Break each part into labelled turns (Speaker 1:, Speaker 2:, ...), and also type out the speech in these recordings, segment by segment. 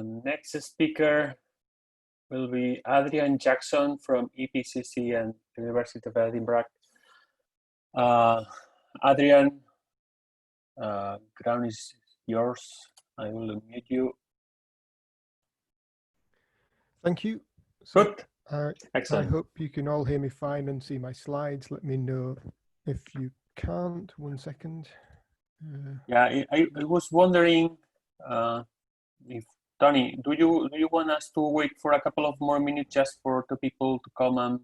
Speaker 1: Next speaker will be Adrian Jackson from EPCC and University of Edinburgh. Adrian, ground is yours. I will unmute you.
Speaker 2: Thank you.
Speaker 1: Good.
Speaker 2: Excellent. I hope you can all hear me fine and see my slides. Let me know if you can't. 1 second.
Speaker 1: Yeah, I was wondering if Tony, do you want us to wait for a couple of more minutes just for the people to come and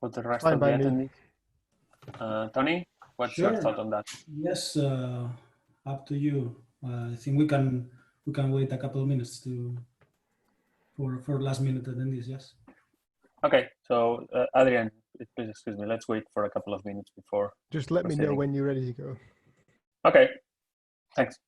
Speaker 1: for the rest of the attendees? Tony, what's your thought on that?
Speaker 3: Yes, up to you. I think we can wait a couple of minutes for last minute attendees. Yes.
Speaker 1: Okay, so Adrian, please excuse me. Let's wait for a couple of minutes before.
Speaker 2: Just let me know when you're ready to go.
Speaker 1: Okay, thanks.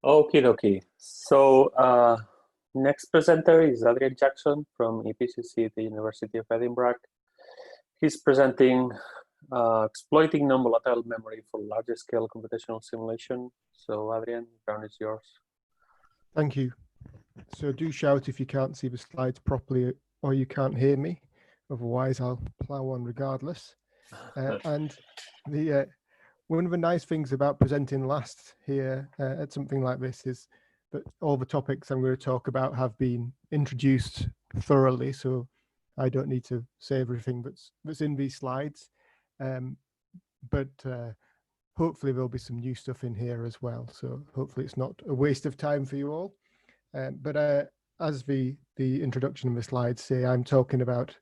Speaker 1: Okie dokie. So next presenter is Adrian Jackson from EPCC at the University of Edinburgh. He's presenting exploiting non-volatile memory for larger scale computational simulation. So Adrian, the ground is yours.
Speaker 2: Thank you. So do shout if you can't see the slides properly or you can't hear me. Otherwise, I'll plow on regardless. And one of the nice things about presenting last here at something like this is that all the topics I'm going to talk about have been introduced thoroughly, so I don't need to say everything that's in these slides. But hopefully there'll be some new stuff in here as well. So hopefully it's not a waste of time for you all. But as the introduction of the slides say, I'm talking about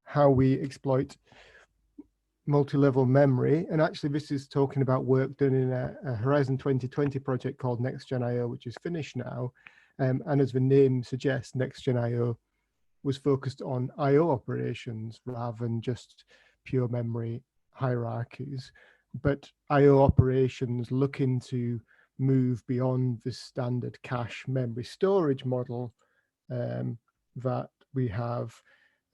Speaker 2: how we exploit multi-level memory, and actually this is talking about work done in a Horizon 2020 project called NextGen.io, which is finished now, and as the name suggests, NextGen.io was focused on I/O operations rather than just pure memory hierarchies, but I/O operations looking to move beyond the standard cache memory storage model that we have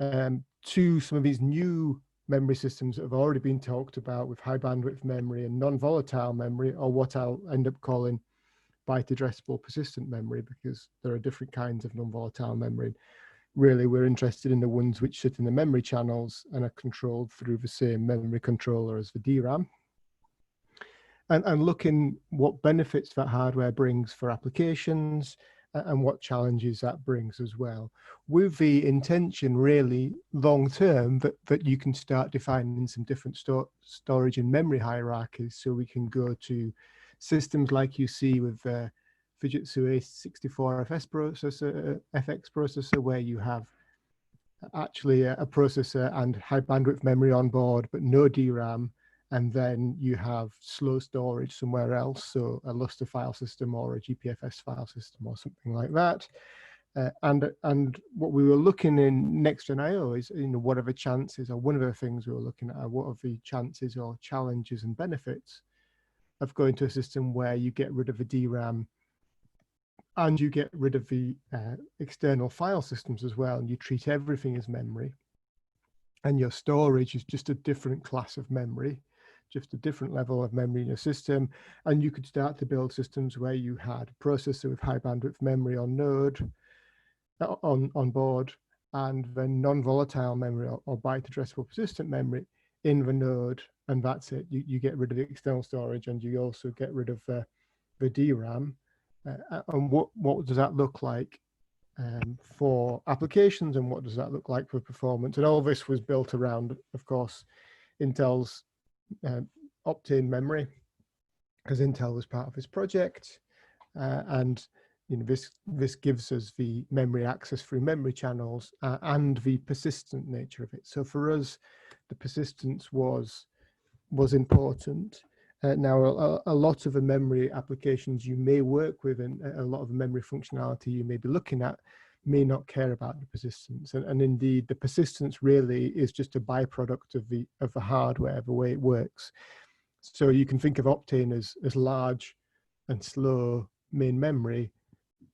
Speaker 2: to some of these new memory systems that have already been talked about with high bandwidth memory and non-volatile memory, or what I'll end up calling byte addressable persistent memory, because there are different kinds of non-volatile memory. Really, we're interested in the ones which sit in the memory channels and are controlled through the same memory controller as the DRAM. And looking what benefits that hardware brings for applications and what challenges that brings as well, with the intention really long term that you can start defining some different storage and memory hierarchies, so we can go to systems like you see with Fujitsu A64FS processor, FX processor, where you have actually a processor and high bandwidth memory on board, but no DRAM, and then you have slow storage somewhere else, so a Lustre file system or a GPFS file system or something like that. And what we were looking in Next-Gen I/O is, what are the chances, or one of the things we were looking at are what are the chances or challenges and benefits of going to a system where you get rid of the DRAM and you get rid of the external file systems as well, and you treat everything as memory. And your storage is just a different class of memory, just a different level of memory in your system. And you could start to build systems where you had a processor with high bandwidth memory on node, on board, and then non-volatile memory or byte addressable persistent memory in the node, and that's it. You get rid of the external storage, and you also get rid of the DRAM. And what does that look like for applications, and what does that look like for performance? And all this was built around, of course, Intel's Optane memory, because Intel was part of this project, and this gives us the memory access through memory channels and the persistent nature of it. So for us, the persistence was important. Now, a lot of the memory applications you may work with, and a lot of the memory functionality you may be looking at, may not care about the persistence. And indeed, the persistence really is just a byproduct of the hardware, the way it works. So you can think of Optane as large and slow main memory,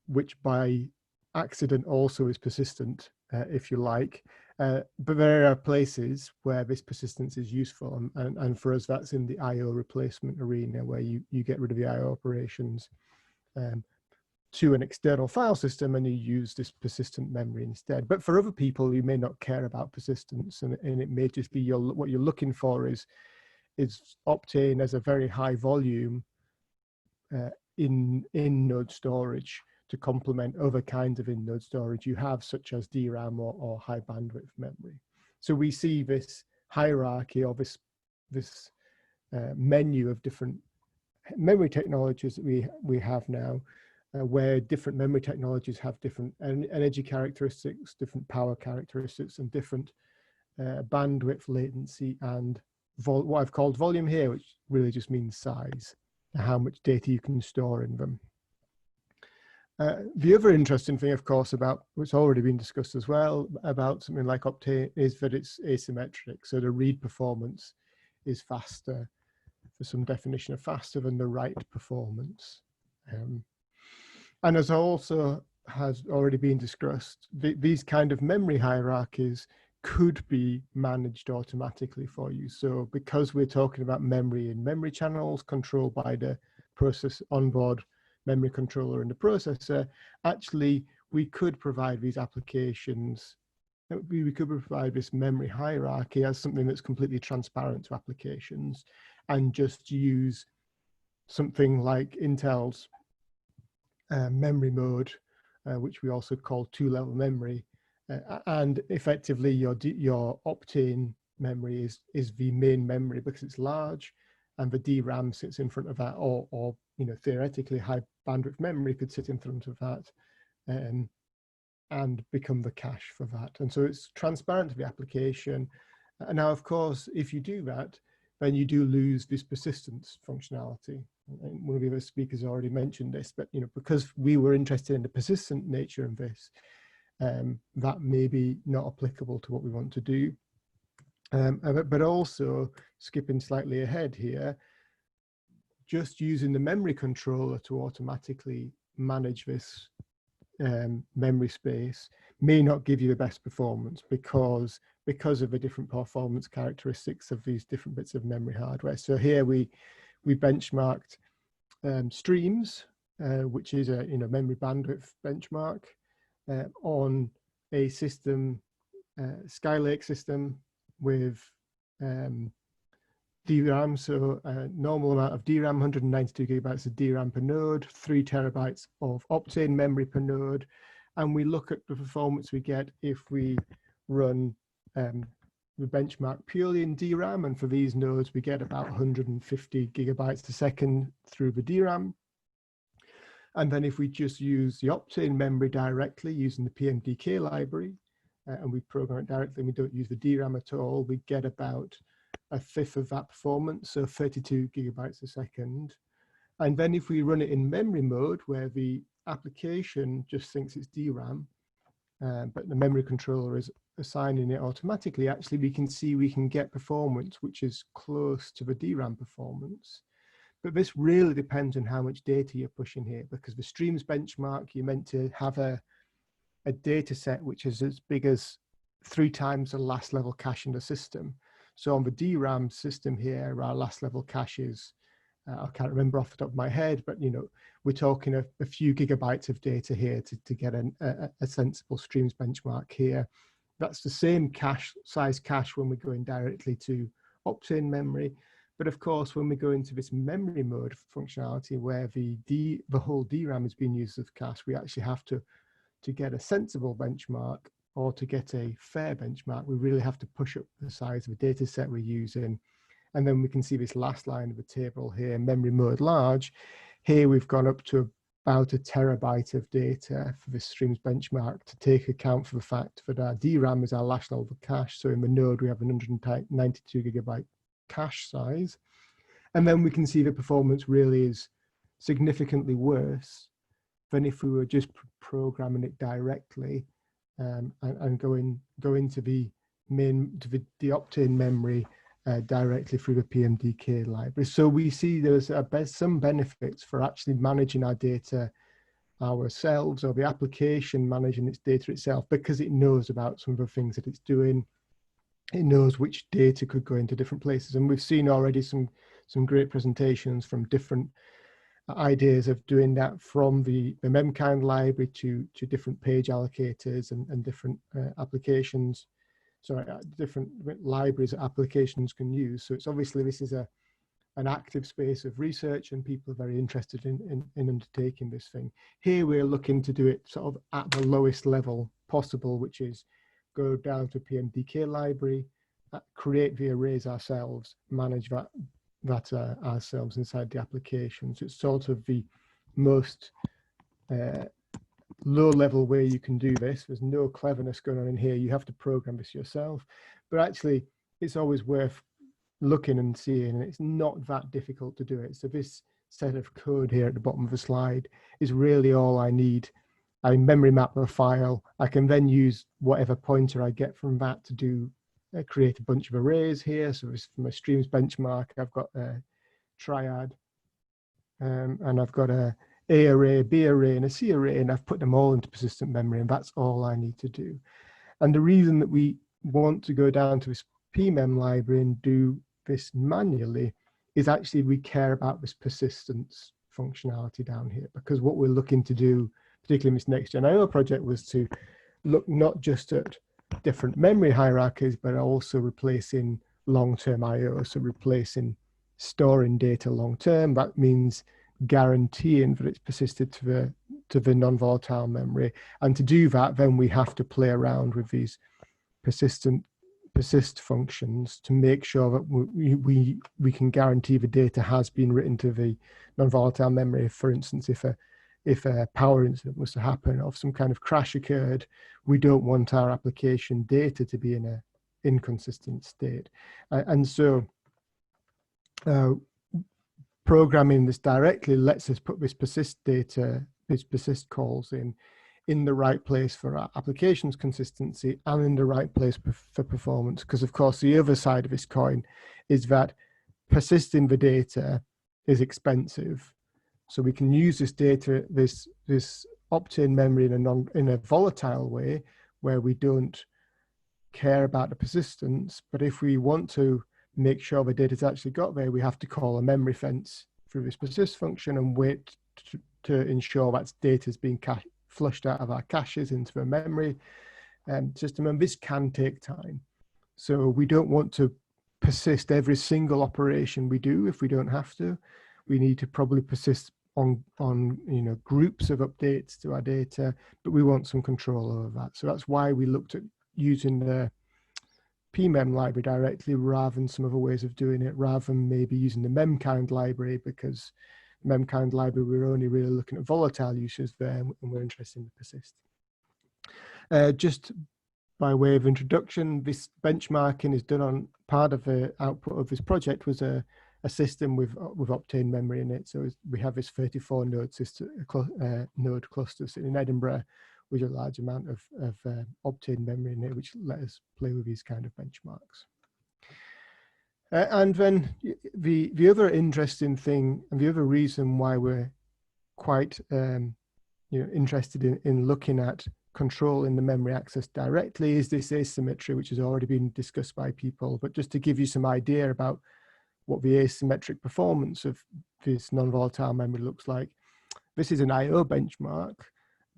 Speaker 2: which by accident also is persistent, if you like. But there are places where this persistence is useful, and for us that's in the I/O replacement arena, where you get rid of the I/O operations to an external file system, and you use this persistent memory instead. But for other people, you may not care about persistence, and it may just be what you're looking for is Optane as a very high volume in node storage to complement other kinds of in-node storage you have, such as DRAM or high bandwidth memory. So we see this hierarchy, or this menu of different memory technologies that we have now, where different memory technologies have different energy characteristics, different power characteristics, and different bandwidth, latency, and what I've called volume here, which really just means size, how much data you can store in them. The other interesting thing, of course, about what's already been discussed as well about something like Optane is that it's asymmetric. So the read performance is faster, for some definition of faster than the write performance. And as also has already been discussed, these kind of memory hierarchies could be managed automatically for you. So because we're talking about memory in memory channels controlled by the process onboard memory controller in the processor, actually we could provide these applications, we could provide this memory hierarchy as something that's completely transparent to applications, and just use something like Intel's memory mode, which we also call two-level memory, and effectively your Optane memory is the main memory because it's large, and the DRAM sits in front of that, or theoretically high bandwidth memory could sit in front of that and become the cache for that. And so it's transparent to the application. And now, of course, if you do that, then you do lose this persistence functionality. And one of the other speakers already mentioned this, but because we were interested in the persistent nature of this, that may be not applicable to what we want to do. But also, skipping slightly ahead here, just using the memory controller to automatically manage this memory space may not give you the best performance because of the different performance characteristics of these different bits of memory hardware. So here we benchmarked streams, which is a memory bandwidth benchmark, on a system, Skylake system with DRAM, so a normal amount of DRAM, 192 gigabytes of DRAM per node, 3 terabytes of Optane memory per node, and we look at the performance we get if we run the benchmark purely in DRAM, and for these nodes we get about 150 gigabytes a second through the DRAM. And then if we just use the Optane memory directly using the PMDK library, and we program it directly and we don't use the DRAM at all, we get about a fifth of that performance, so 32 gigabytes a second. And then if we run it in memory mode, where the application just thinks it's DRAM, but the memory controller is assigning it automatically, actually we can see we can get performance which is close to the DRAM performance. But this really depends on how much data you're pushing here, because the streams benchmark, you're meant to have a data set which is as big as 3 times the last level cache in the system. So on the DRAM system here, our last level cache is, I can't remember off the top of my head, but we're talking a few gigabytes of data here to get a sensible streams benchmark here. That's the same size cache when we're going directly to Optane memory. But of course, when we go into this memory mode functionality where the whole DRAM is being used as cache, we actually have to get a sensible benchmark, or to get a fair benchmark, we really have to push up the size of the data set we're using. And then we can see this last line of the table here, memory mode large. Here we've gone up to about 1 terabyte of data for this streams benchmark to take account for the fact that our DRAM is our last level cache. So in the node, we have 192 gigabyte cache size. And then we can see the performance really is significantly worse than if we were just programming it directly and going to the Optane memory directly through the PMDK library. So we see there's some benefits for actually managing our data ourselves, or the application managing its data itself, because it knows about some of the things that it's doing. It knows which data could go into different places. And we've seen already some great presentations from different ideas of doing that, from the memkind library to different page allocators and different applications. Sorry, different libraries that applications can use. So it's obviously, this is an active space of research, and people are very interested in undertaking this thing. Here we're looking to do it sort of at the lowest level possible, which is go down to PMDK library, create the arrays ourselves, manage that ourselves inside the application. So it's sort of the most low level way you can do this. There's no cleverness going on in here. You have to program this yourself, but actually it's always worth looking and seeing, and it's not that difficult to do it. So this set of code here at the bottom of the slide is really all I need. I memory map the file. I can then use whatever pointer I get from that to do create a bunch of arrays here. So it's from a streams benchmark, I've got a triad, and I've got a array, B array, and a C array, and I've put them all into persistent memory, and that's all I need to do. And the reason that we want to go down to this PMEM library and do this manually is actually we care about this persistence functionality down here, because what we're looking to do, particularly in this next gen IO project, was to look not just at different memory hierarchies, but also replacing long-term IO, so replacing storing data long-term. That means guaranteeing that it's persisted to the non-volatile memory. And to do that, then we have to play around with these persist functions to make sure that we can guarantee the data has been written to the non-volatile memory. For instance, if a power incident was to happen or if some kind of crash occurred, we don't want our application data to be in an inconsistent state. And so programming this directly lets us put this persist data, these persist calls in the right place for our application's consistency and in the right place for performance. Because of course, the other side of this coin is that persisting the data is expensive. So we can use this data, this Optane memory in a volatile way, where we don't care about the persistence. But if we want to make sure the data's actually got there, we have to call a memory fence through this persist function and wait to ensure that data is being flushed out of our caches into the memory system. And this can take time. So we don't want to persist every single operation we do if we don't have to. We need to probably persist on groups of updates to our data, but we want some control over that. So that's why we looked at using the PMEM library directly rather than some other ways of doing it, rather than maybe using the memkind library, because memkind library, we're only really looking at volatile uses there, and we're interested in the persist. Just by way of introduction, this benchmarking is done on part of the output of this project was a system with Optane memory in it. So we have this 34 node node cluster sitting in Edinburgh, with a large amount of obtained memory in it, which let us play with these kind of benchmarks. And then the other interesting thing, and the other reason why we're quite interested in looking at controlling the memory access directly is this asymmetry, which has already been discussed by people. But just to give you some idea about what the asymmetric performance of this non-volatile memory looks like, this is an I/O benchmark,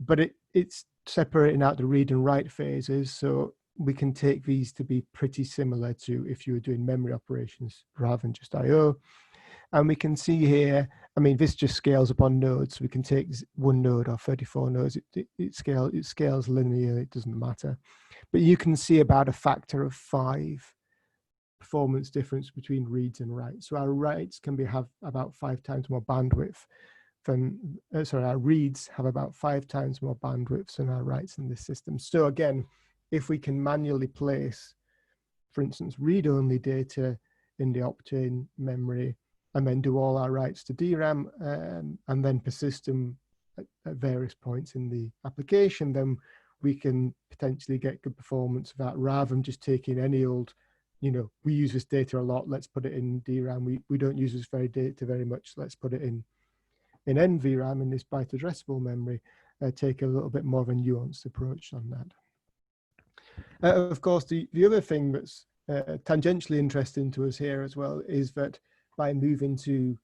Speaker 2: but it's separating out the read and write phases. So we can take these to be pretty similar to if you were doing memory operations rather than just I/O. And we can see here, I mean, this just scales upon nodes. So we can take one node or 34 nodes. It scales linearly, it doesn't matter. But you can see about a factor of 5 performance difference between reads and writes. So our writes can have about 5 times more bandwidth than, our reads have about 5 times more bandwidth than our writes in this system. So again, if we can manually place, for instance, read-only data in the Optane memory, and then do all our writes to DRAM, and then persist them at various points in the application, then we can potentially get good performance of that, rather than just taking any old, we use this data a lot, let's put it in DRAM. We don't use this data very much, let's put it in NVRAM, in this byte addressable memory. Take a little bit more of a nuanced approach on that. Of course, the other thing that's tangentially interesting to us here as well is that by moving to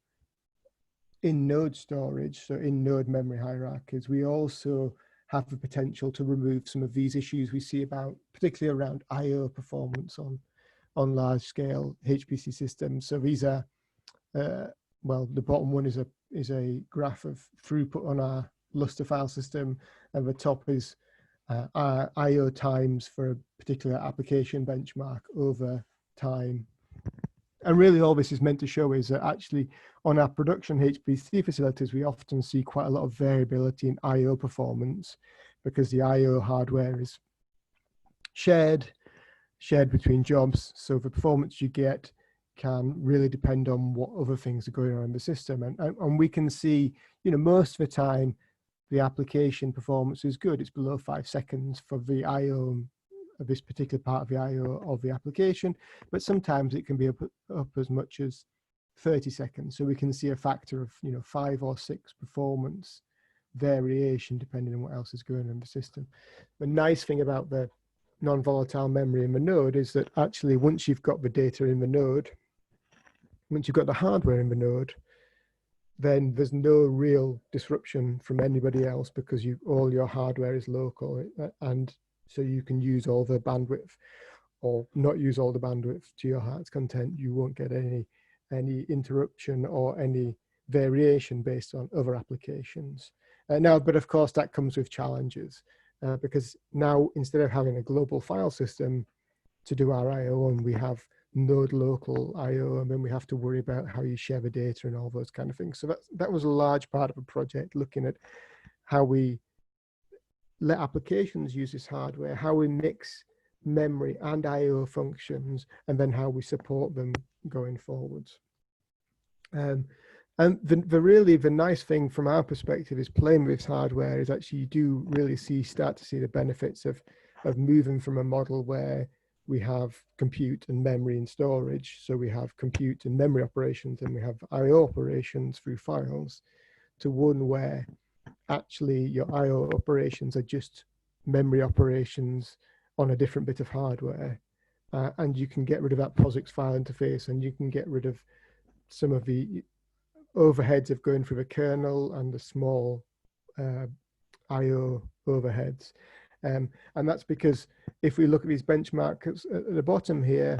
Speaker 2: in-node storage, so in-node memory hierarchies, we also have the potential to remove some of these issues we see about, particularly around I/O performance on large-scale HPC systems. So these are, well, the bottom one is a graph of throughput on our Lustre file system, and the top is our I/O times for a particular application benchmark over time. And really all this is meant to show is that actually on our production HPC facilities, we often see quite a lot of variability in I/O performance, because the I/O hardware is shared between jobs. So the performance you get can really depend on what other things are going on in the system. And we can see, most of the time, the application performance is good. It's below 5 seconds for the I/O of this particular part of the I/O of the application, but sometimes it can be up as much as 30 seconds. So we can see a factor of 5 or 6 performance variation depending on what else is going on in the system. The nice thing about the non-volatile memory in the node is that actually once you've got the data in the node, once you've got the hardware in the node, then there's no real disruption from anybody else, because all your hardware is local, and so you can use all the bandwidth or not use all the bandwidth to your heart's content. You won't get any interruption or any variation based on other applications. Now, but of course that comes with challenges, because now instead of having a global file system to do our I/O on, we have node local I/O, and then we have to worry about how you share the data and all those kind of things. So that was a large part of the project, looking at how we let applications use this hardware, how we mix memory and I/O functions, and then how we support them going forwards. And the nice thing from our perspective is playing with this hardware is actually you do really start to see the benefits of moving from a model where we have compute and memory and storage. So we have compute and memory operations, and we have I/O operations through files, to one where actually your I/O operations are just memory operations on a different bit of hardware. And you can get rid of that POSIX file interface, and you can get rid of some of the overheads of going through the kernel and the small I/O overheads. And that's because if we look at these benchmarks at the bottom here,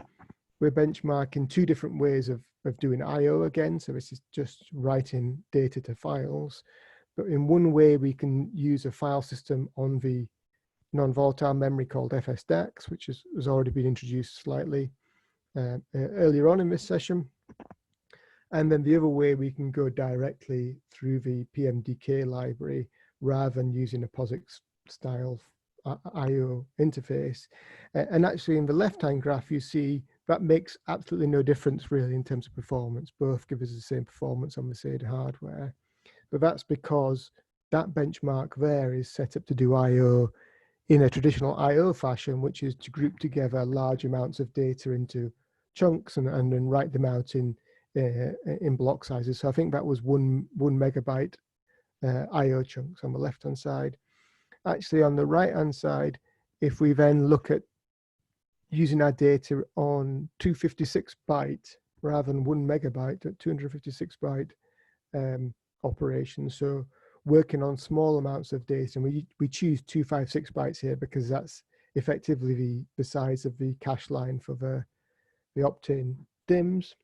Speaker 2: we're benchmarking 2 different ways of doing I/O again. So this is just writing data to files. But in one way, we can use a file system on the non-volatile memory called FSDAX, which has already been introduced slightly earlier on in this session. And then the other way, we can go directly through the PMDK library rather than using a POSIX style I/O interface. And actually in the left-hand graph, you see that makes absolutely no difference really in terms of performance. Both give us the same performance on the same hardware. But that's because that benchmark there is set up to do I/O in a traditional I/O fashion, which is to group together large amounts of data into chunks and then write them out in block sizes. So I think that was one megabyte I/O chunks on the left-hand side. Actually, on the right-hand side, if we then look at using our data on 256 byte rather than 1 megabyte at 256 byte operations, so working on small amounts of data, and we choose 256 bytes here because that's effectively the size of the cache line for the Optane DIMMs,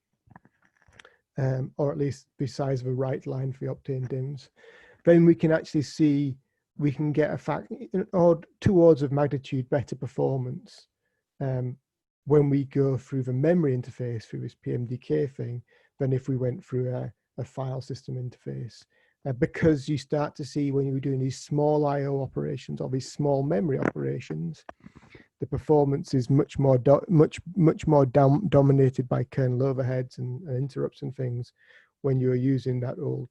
Speaker 2: or at least the size of a write line for the Optane DIMMs. Then we can actually see we can get or 2 orders of magnitude better performance when we go through the memory interface through this PMDK thing than if we went through a file system interface. Because you start to see when you're doing these small I/O operations or these small memory operations, the performance is much more dominated by kernel overheads and interrupts and things when you're using that old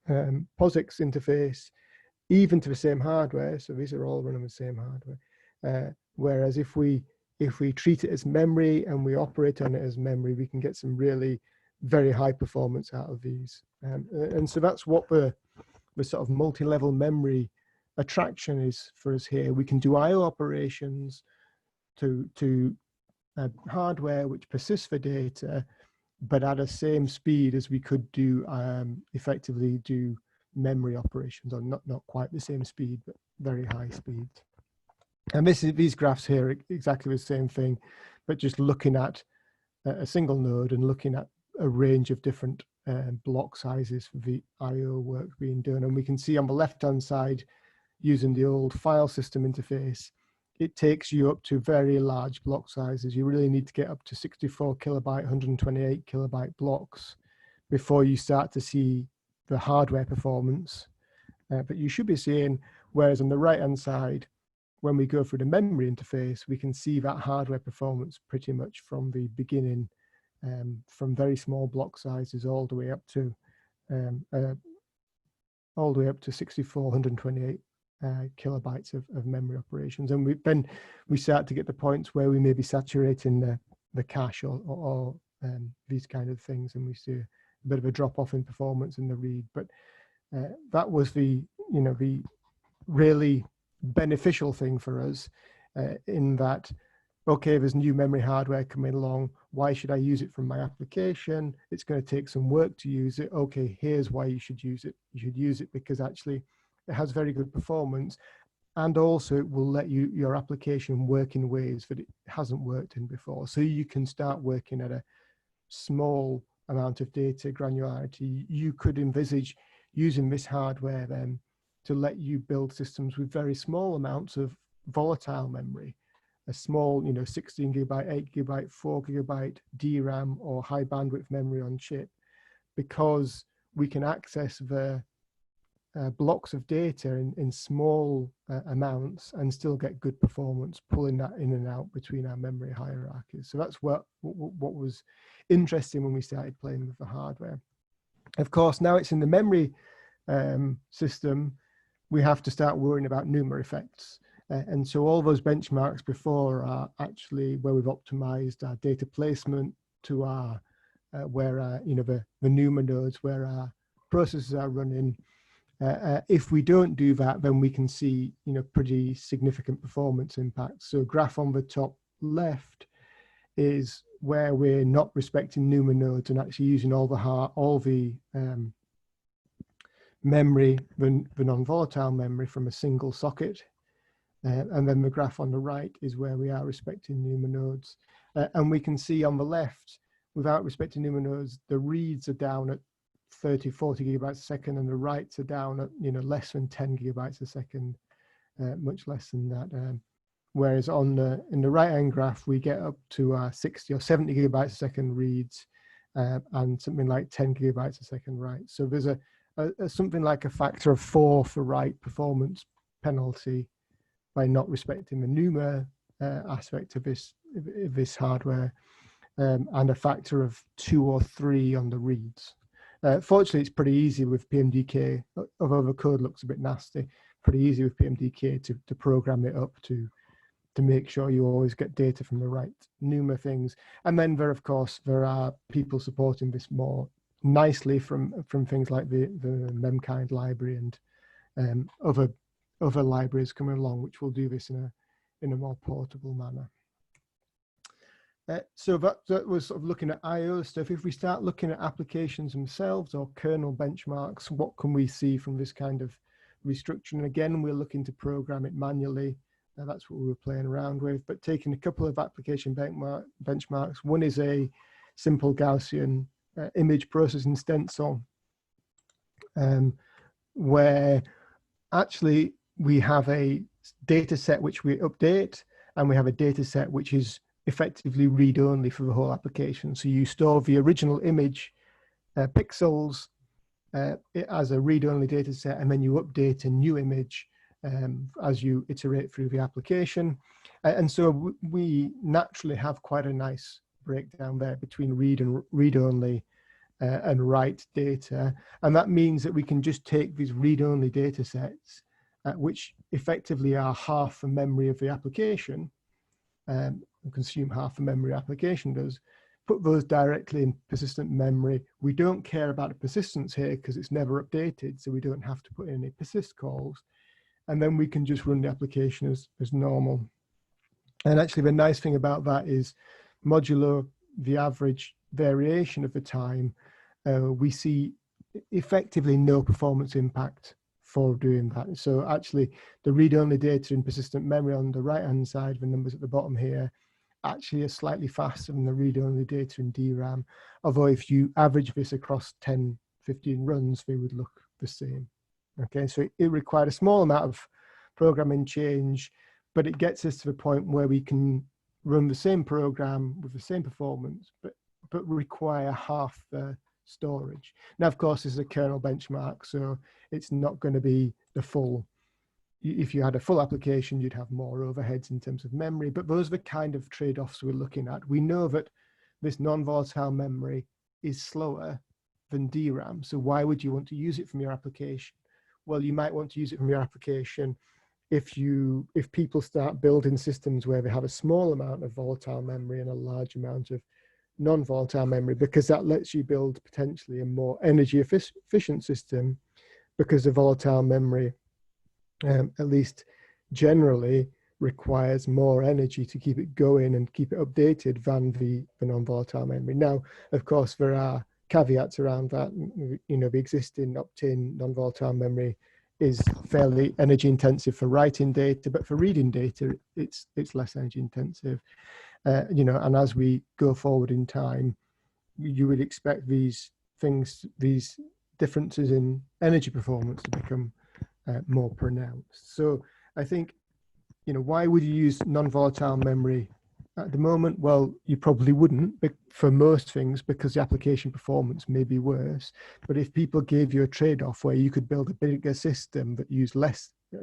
Speaker 2: POSIX interface, even to the same hardware. So these are all running the same hardware. Whereas if we treat it as memory and we operate on it as memory, we can get some really very high performance out of these. And so that's what the sort of multi-level memory attraction is for us here. We can do I/O operations to hardware which persists for data, but at the same speed as we could do effectively do memory operations, or not quite the same speed, but very high speed. And these graphs here are exactly the same thing, but just looking at a single node and looking at a range of different block sizes for the I/O work being done. And we can see on the left-hand side, using the old file system interface, it takes you up to very large block sizes. You really need to get up to 64 kilobyte, 128 kilobyte blocks before you start to see the hardware performance. But you should be seeing, whereas on the right-hand side, when we go through the memory interface, we can see that hardware performance pretty much from the beginning, from very small block sizes all the way up to 64, 128 kilobytes of memory operations. And then we start to get the points where we may be saturating the cache or these kind of things, and we see a bit of a drop off in performance in the read. But that was the really beneficial thing for us, in that, okay, there's new memory hardware coming along. Why should I use it from my application? It's going to take some work to use it. Okay, here's why you should use it. You should use it because actually it has very good performance, and also it will let your application work in ways that it hasn't worked in before. So you can start working at a small amount of data granularity. You could envisage using this hardware then to let you build systems with very small amounts of volatile memory, a small, 16 gigabyte, 8 gigabyte, 4 gigabyte DRAM or high bandwidth memory on chip, because we can access the blocks of data in small amounts and still get good performance, pulling that in and out between our memory hierarchies. So that's what was interesting when we started playing with the hardware. Of course, now it's in the memory system, we have to start worrying about NUMA effects. And so all those benchmarks before are actually where we've optimized our data placement to our, the NUMA nodes where our processes are running. If we don't do that, then we can see, pretty significant performance impacts. So graph on the top left is where we're not respecting NUMA nodes and actually using all the memory, the non-volatile memory from a single socket. And then the graph on the right is where we are respecting NUMA nodes. And we can see on the left, without respecting NUMA nodes, the reads are down at 30, 40 gigabytes a second, and the writes are down at less than 10 gigabytes a second, much less than that. Whereas in the right-hand graph, we get up to 60 or 70 gigabytes a second reads, and something like 10 gigabytes a second writes. So there's a something like a factor of 4 for write performance penalty by not respecting the NUMA aspect of this hardware, and a factor of 2 or 3 on the reads. Fortunately, it's pretty easy with PMDK, although the code looks a bit nasty, pretty easy with PMDK to program it up to make sure you always get data from the right NUMA things. And then there, of course, there are people supporting this more nicely from things like the memkind library and other libraries coming along, which will do this in a more portable manner. So that was sort of looking at IO stuff. If we start looking at applications themselves or kernel benchmarks, what can we see from this kind of restructuring? Again, we're looking to program it manually. That's what we were playing around with, but taking a couple of application benchmarks. One is a simple Gaussian image processing stencil, where actually we have a data set which we update, and we have a data set which is effectively read-only for the whole application. So you store the original image pixels as a read-only data set, and then you update a new image as you iterate through the application. And so we naturally have quite a nice breakdown there between read-only and write data. And that means that we can just take these read-only data sets, which effectively are half the memory of the application, and consume half the memory application does, put those directly in persistent memory. We don't care about the persistence here because it's never updated, so we don't have to put in any persist calls. And then we can just run the application as normal. And actually the nice thing about that is modulo the average variation of the time, we see effectively no performance impact for doing that. So actually the read-only data in persistent memory on the right-hand side, the numbers at the bottom here, actually are slightly faster than the read-only data in DRAM. Although if you average this across 10, 15 runs, they would look the same. Okay, so it required a small amount of programming change, but it gets us to the point where we can run the same program with the same performance, but require half the storage. Now, of course, this is a kernel benchmark, so it's not going to be the full. If you had a full application, you'd have more overheads in terms of memory, but those are the kind of trade-offs we're looking at. We know that this non-volatile memory is slower than DRAM, so why would you want to use it from your application? Well, you might want to use it from your application if people start building systems where they have a small amount of volatile memory and a large amount of non-volatile memory, because that lets you build potentially a more energy efficient system, because the volatile memory, at least generally, requires more energy to keep it going and keep it updated than the non-volatile memory. Now, of course, there are caveats around that. You know, the existing opt-in non-volatile memory is fairly energy intensive for writing data, but for reading data, it's less energy intensive. You know, and as we go forward in time, you would expect these differences in energy performance to become more pronounced. So I think, you know, why would you use non-volatile memory at the moment? Well, you probably wouldn't for most things, because the application performance may be worse. But if people gave you a trade-off where you could build a bigger system that used a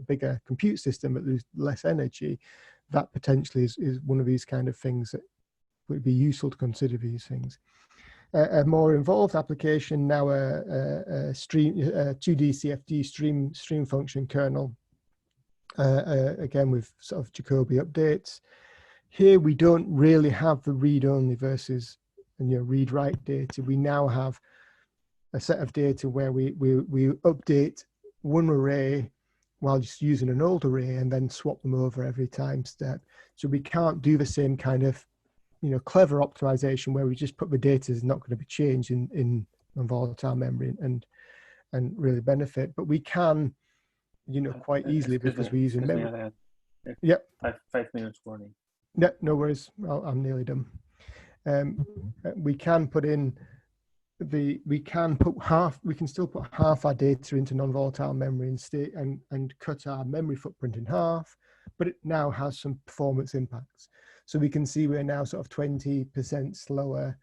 Speaker 2: bigger compute system that used less energy, that potentially is one of these kind of things that would be useful to consider these things. A more involved application now, a 2D CFD stream function kernel, again with sort of Jacobi updates. Here we don't really have the read-only versus read-write data. We now have a set of data where we update one array while just using an old array and then swap them over every time step. So we can't do the same kind of clever optimization where we just put the data is not going to be changed in non-volatile memory and really benefit. But we can, quite easily, because we're using memory. Yep.
Speaker 1: 5 minutes warning.
Speaker 2: Yeah, no worries. I'm nearly done. We can put in we can still put half our data into non-volatile memory and cut our memory footprint in half, but it now has some performance impacts. So we can see we're now sort of 20% slower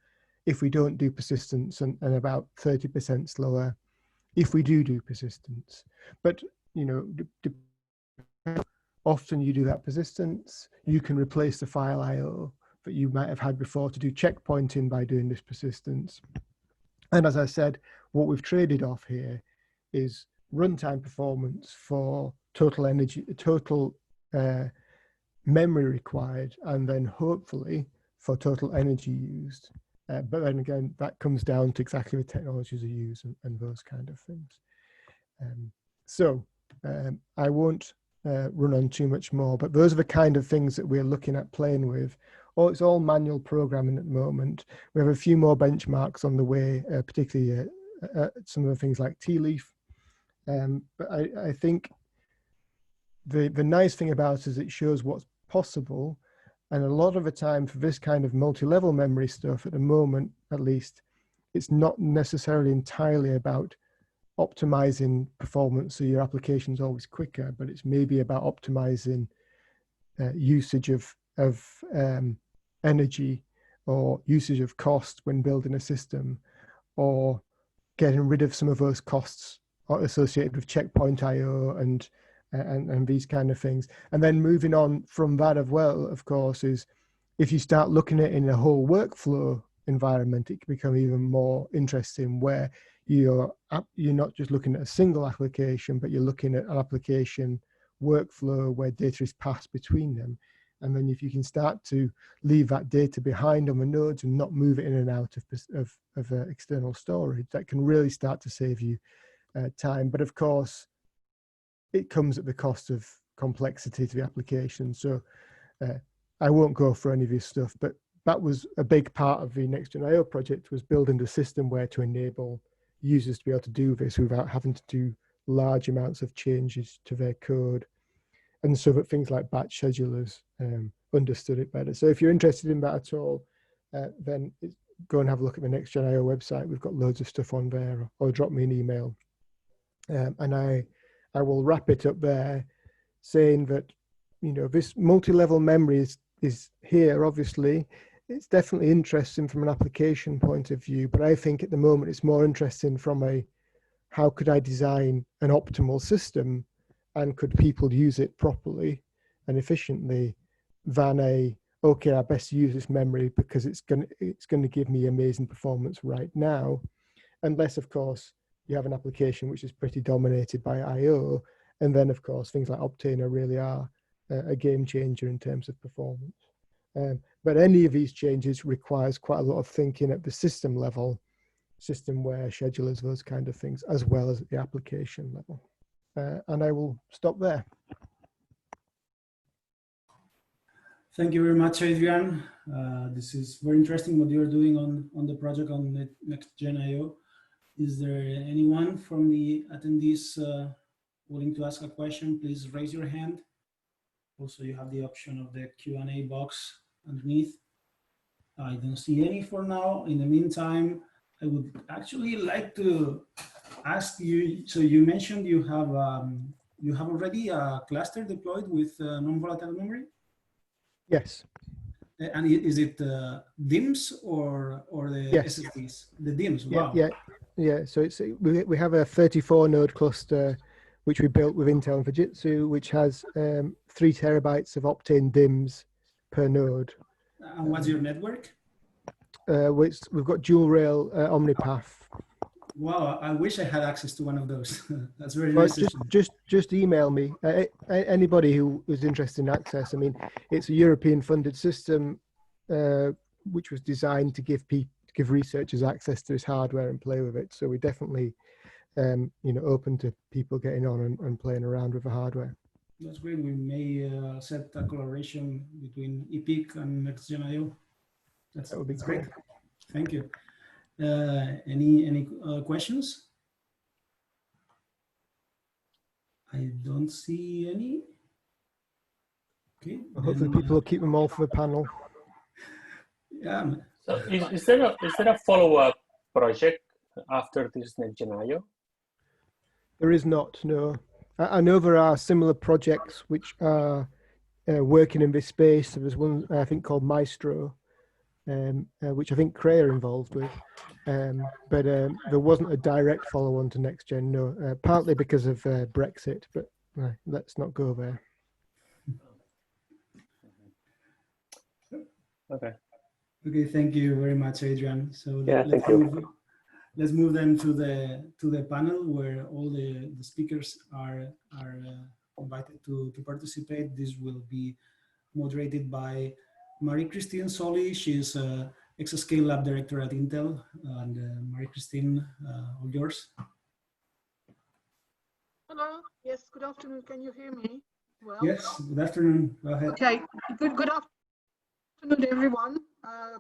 Speaker 2: if we don't do persistence, and about 30% slower if we do persistence. But often you do that persistence, you can replace the file IO that you might have had before to do checkpointing by doing this persistence. And as I said, what we've traded off here is runtime performance for total energy, total memory required, and then hopefully for total energy used. But then again, that comes down to exactly the technologies you use and those kind of things. I won't run on too much more, but those are the kind of things that we're looking at playing with. It's all manual programming at the moment. We have a few more benchmarks on the way, particularly some of the things like T-Leaf. But I think the nice thing about it is it shows what's possible. And a lot of the time for this kind of multi-level memory stuff, at the moment, at least, it's not necessarily entirely about optimizing performance so your application's always quicker, but it's maybe about optimizing usage of energy or usage of cost when building a system, or getting rid of some of those costs associated with checkpoint IO and these kind of things. And then moving on from that as well, of course, is if you start looking at it in a whole workflow environment, it can become even more interesting, where you're not just looking at a single application, but you're looking at an application workflow where data is passed between them. And then if you can start to leave that data behind on the nodes and not move it in and out of external storage, that can really start to save you time. But of course, it comes at the cost of complexity to the application. So I won't go for any of this stuff, but that was a big part of the NextGen IO project, was building the system where to enable users to be able to do this without having to do large amounts of changes to their code. And so that things like batch schedulers understood it better. So if you're interested in that at all, then go and have a look at the NextGen IO website. We've got loads of stuff on there, or drop me an email. And I will wrap it up there, saying that, this multi-level memory is here, obviously. It's definitely interesting from an application point of view, but I think at the moment it's more interesting from how could I design an optimal system and could people use it properly and efficiently, than okay, I best use this memory because it's going to give me amazing performance right now. Unless, of course, you have an application which is pretty dominated by IO, and then, of course, things like Optainer really are a game changer in terms of performance. But any of these changes requires quite a lot of thinking at the system level, systemware, schedulers, those kind of things, as well as at the application level. And I will stop there.
Speaker 3: Thank you very much, Adrian. This is very interesting what you're doing on the project on NextGen IO. Is there anyone from the attendees willing to ask a question? Please raise your hand. Also, you have the option of the Q&A box underneath. I don't see any for now. In the meantime, I would actually like to ask you, so you mentioned you have already a cluster deployed with non-volatile memory?
Speaker 2: Yes.
Speaker 3: And is it DIMMs or the
Speaker 2: yes.
Speaker 3: SSDs? The DIMMs, wow.
Speaker 2: Yeah. So we have a 34 node cluster which we built with Intel and Fujitsu, which has 3 terabytes of Optane DIMMs per node.
Speaker 3: And what's your network?
Speaker 2: We've got dual rail OmniPath.
Speaker 3: Wow, I wish I had access to one of those. That's very
Speaker 2: Well,
Speaker 3: nice.
Speaker 2: just email me. Anybody who is interested in access. I mean, it's a European funded system which was designed to give researchers access to this hardware and play with it. So we definitely open to people getting on and playing around with the hardware.
Speaker 3: That's great. We may set a collaboration between EPIC and NextGen IO. That would be great. Thank you. Any questions? I don't see any. Okay.
Speaker 2: Well, hopefully people will keep them all for the panel.
Speaker 3: Yeah.
Speaker 1: So is there a follow-up project after this NextGen IO?
Speaker 2: There is not, no. I know there are similar projects which are working in this space. There's one I think called Maestro, which I think Cray are involved with, but there wasn't a direct follow-on to NextGen, no, partly because of Brexit, but let's not go there.
Speaker 1: Okay.
Speaker 3: Okay, thank you very much, Adrian. So
Speaker 1: yeah,
Speaker 3: let's move then to the panel where all the speakers are invited to participate. This will be moderated by Marie-Christine Sawley. She is Exascale Lab Director at Intel. And Marie-Christine, all yours.
Speaker 4: Hello. Yes, good afternoon. Can you hear me? Well,
Speaker 3: yes, good afternoon. Go ahead.
Speaker 4: Okay, good afternoon, everyone.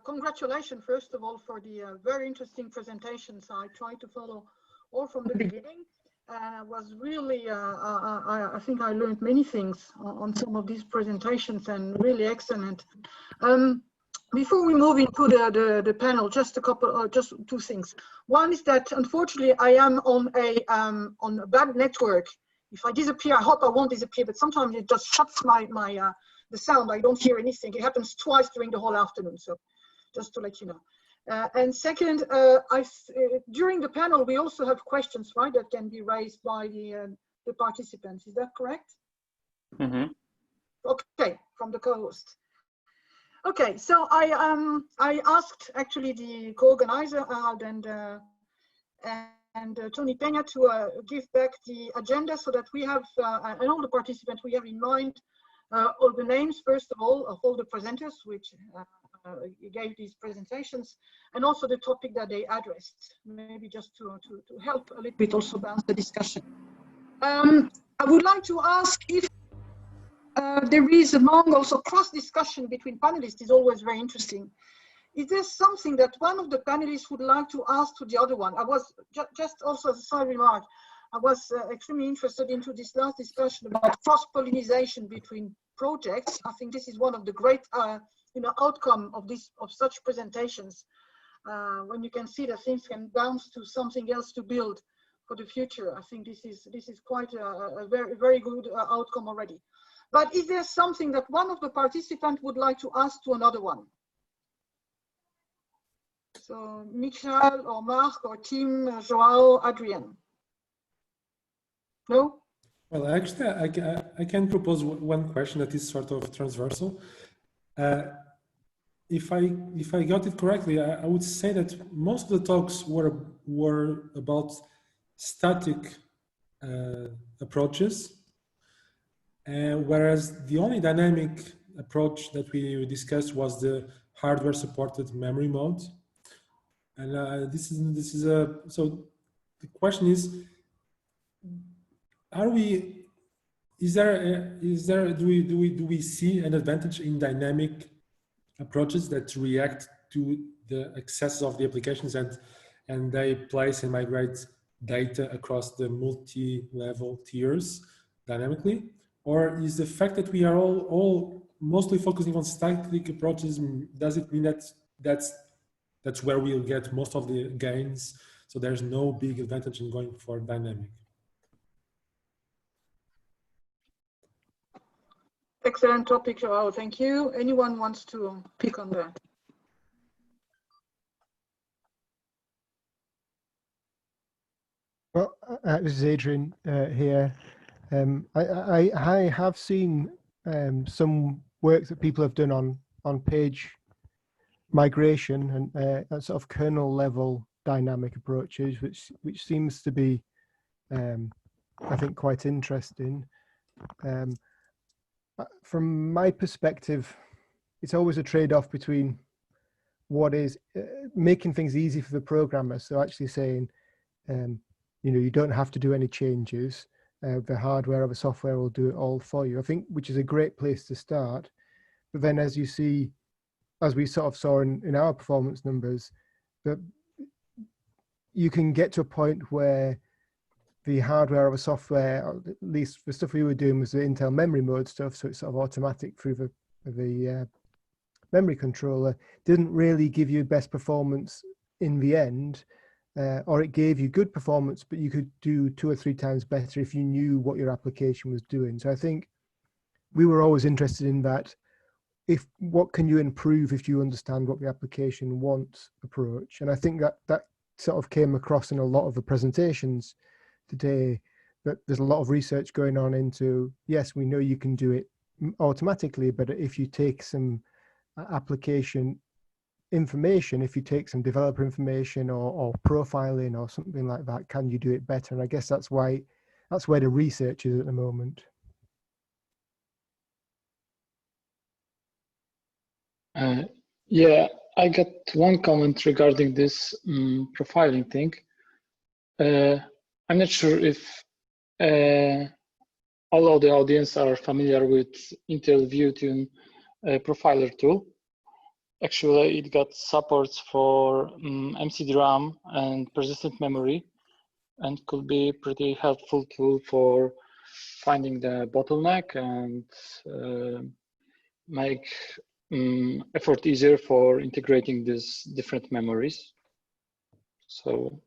Speaker 4: Congratulations, first of all, for the very interesting presentations. I tried to follow all from the beginning. I was really, I think I learned many things on some of these presentations and really excellent. Before we move into the panel, just two things. One is that unfortunately I am on a bad network. If I disappear, I hope I won't disappear, but sometimes it just shuts the sound. I don't hear anything. It happens twice during the whole afternoon. So just to let you know. And second, during the panel, we also have questions, right, that can be raised by the participants. Is that correct?
Speaker 1: Mm-hmm.
Speaker 4: Okay, from the co-host. Okay, so I asked actually the co-organizer Harald and Tony Peña to give back the agenda so that we have and all the participants we have in mind all the names first of all the presenters which gave these presentations, and also the topic that they addressed, maybe just to help a little bit also balance the discussion. I would like to ask if there is among also cross discussion between panelists is always very interesting. Is there something that one of the panelists would like to ask to the other one? I was just also as a side remark, I was extremely interested into this last discussion about cross-pollination between projects. I think this is one of the great outcome of such presentations, when you can see that things can bounce to something else to build for the future. I think this is quite a very good outcome already. But is there something that one of the participants would like to ask to another one? So Michael or Mark or Tim, Joao, Adrian. No?
Speaker 5: Well, actually, I can propose one question that is sort of transversal. If I got it correctly, I would say that most of the talks were about static approaches, whereas the only dynamic approach that we discussed was the hardware-supported memory mode. And so the question is, do we see an advantage in dynamic approaches that react to the access of the applications and they place and migrate data across the multi-level tiers dynamically? Or is the fact that we are all mostly focusing on static approaches, does it mean that that's where we'll get most of the gains? So there's no big advantage in going for dynamic.
Speaker 4: Excellent topic, Joao. Thank you. Anyone wants to pick on that?
Speaker 2: Well, this is Adrian here. I have seen some work that people have done on page migration and sort of kernel level dynamic approaches, which seems to be, I think, quite interesting. From my perspective, it's always a trade-off between what is making things easy for the programmer. So actually saying, you don't have to do any changes. The hardware or the software will do it all for you. I think, which is a great place to start. But then, as you see, as we sort of saw in our performance numbers, that you can get to a point where the hardware or the software, or at least the stuff we were doing was the Intel memory mode stuff, so it's sort of automatic through the memory controller, didn't really give you best performance in the end, or it gave you good performance, but you could do 2 or 3 times better if you knew what your application was doing. So I think we were always interested in that. What can you improve if you understand what the application wants approach? And I think that sort of came across in a lot of the presentations today, that there's a lot of research going on into, yes, we know you can do it automatically, but if you take some application information, if you take some developer information or profiling or something like that, can you do it better? And I guess that's where the research is at the moment.
Speaker 6: Yeah, I got one comment regarding this profiling thing. I'm not sure if all of the audience are familiar with Intel ViewTune profiler tool. Actually, it got supports for MCDRAM and persistent memory, and could be pretty helpful tool for finding the bottleneck and make effort easier for integrating these different memories. So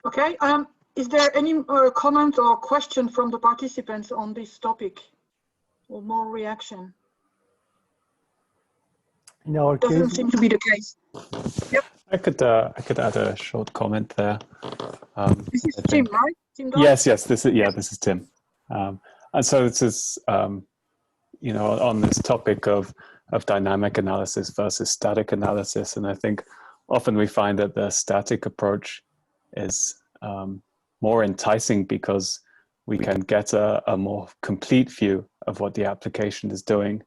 Speaker 4: Okay, is there any comment or question from the participants on this topic, or more reaction?
Speaker 7: No,
Speaker 4: doesn't seem to be the case. Yep.
Speaker 7: I could add a short comment there.
Speaker 4: This is Tim, right? Tim Dodd?
Speaker 7: Yes, this is Tim. And so this is you know, on this topic of dynamic analysis versus static analysis, and I think often we find that the static approach is more enticing because we can get a more complete view of what the application is doing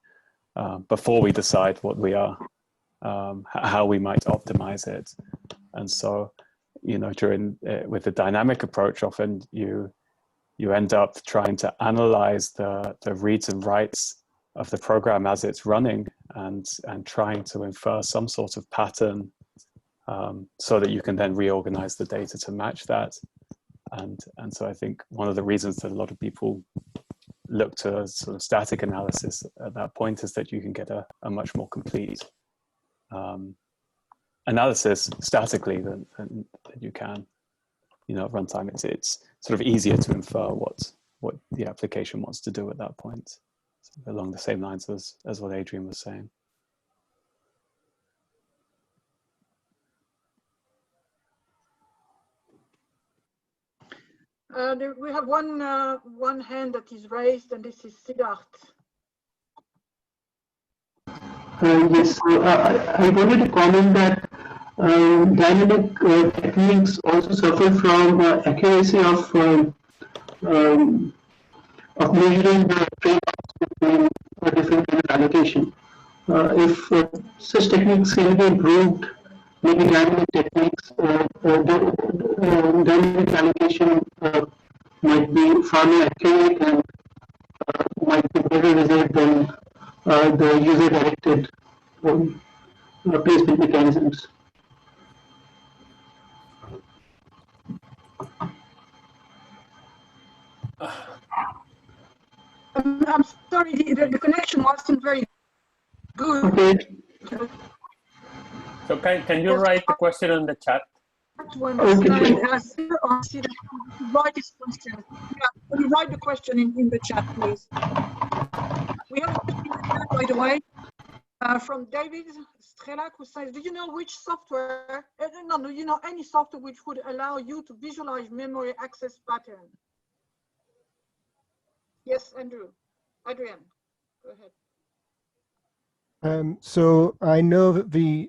Speaker 7: before we decide what we are, how we might optimize it. And so, you know, with the dynamic approach, often you end up trying to analyze the reads and writes of the program as it's running, and trying to infer some sort of pattern so that you can then reorganize the data to match that. And so I think one of the reasons that a lot of people look to sort of static analysis at that point is that you can get a much more complete analysis statically than you can, you know, at runtime. It's sort of easier to infer what the application wants to do at that point, along the same lines as what Adrian was saying.
Speaker 4: We have one hand that is raised, and this is Siddharth.
Speaker 8: Yes, I wanted to comment that dynamic techniques also suffer from accuracy of measuring the trade-offs between different kind of allocation. If such techniques can be improved, maybe dynamic techniques, dynamic allocation might be far more accurate and might be better result than the user-directed placement mechanisms.
Speaker 4: I'm sorry, the connection wasn't very good.
Speaker 8: Okay.
Speaker 1: So can you write the question in the chat?
Speaker 8: Okay.
Speaker 4: Write this question. Yeah, can you write the question in the chat, please? We have a question in the chat, by the way, from David Strelak, who says, do you know which software, do you know any software which would allow you to visualize memory access pattern? Yes, Adrian, go ahead.
Speaker 2: So I know that the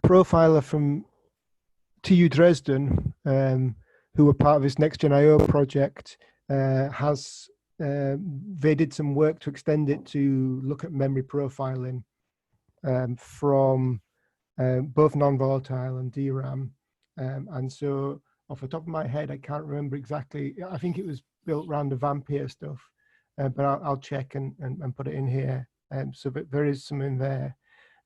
Speaker 2: profiler from TU Dresden, who were part of this Next-Gen I/O project, they did some work to extend it to look at memory profiling from both non-volatile and DRAM. And so off the top of my head, I can't remember exactly. I think it was built around the Vampire stuff, but I'll check and put it in here. So that there is some in there.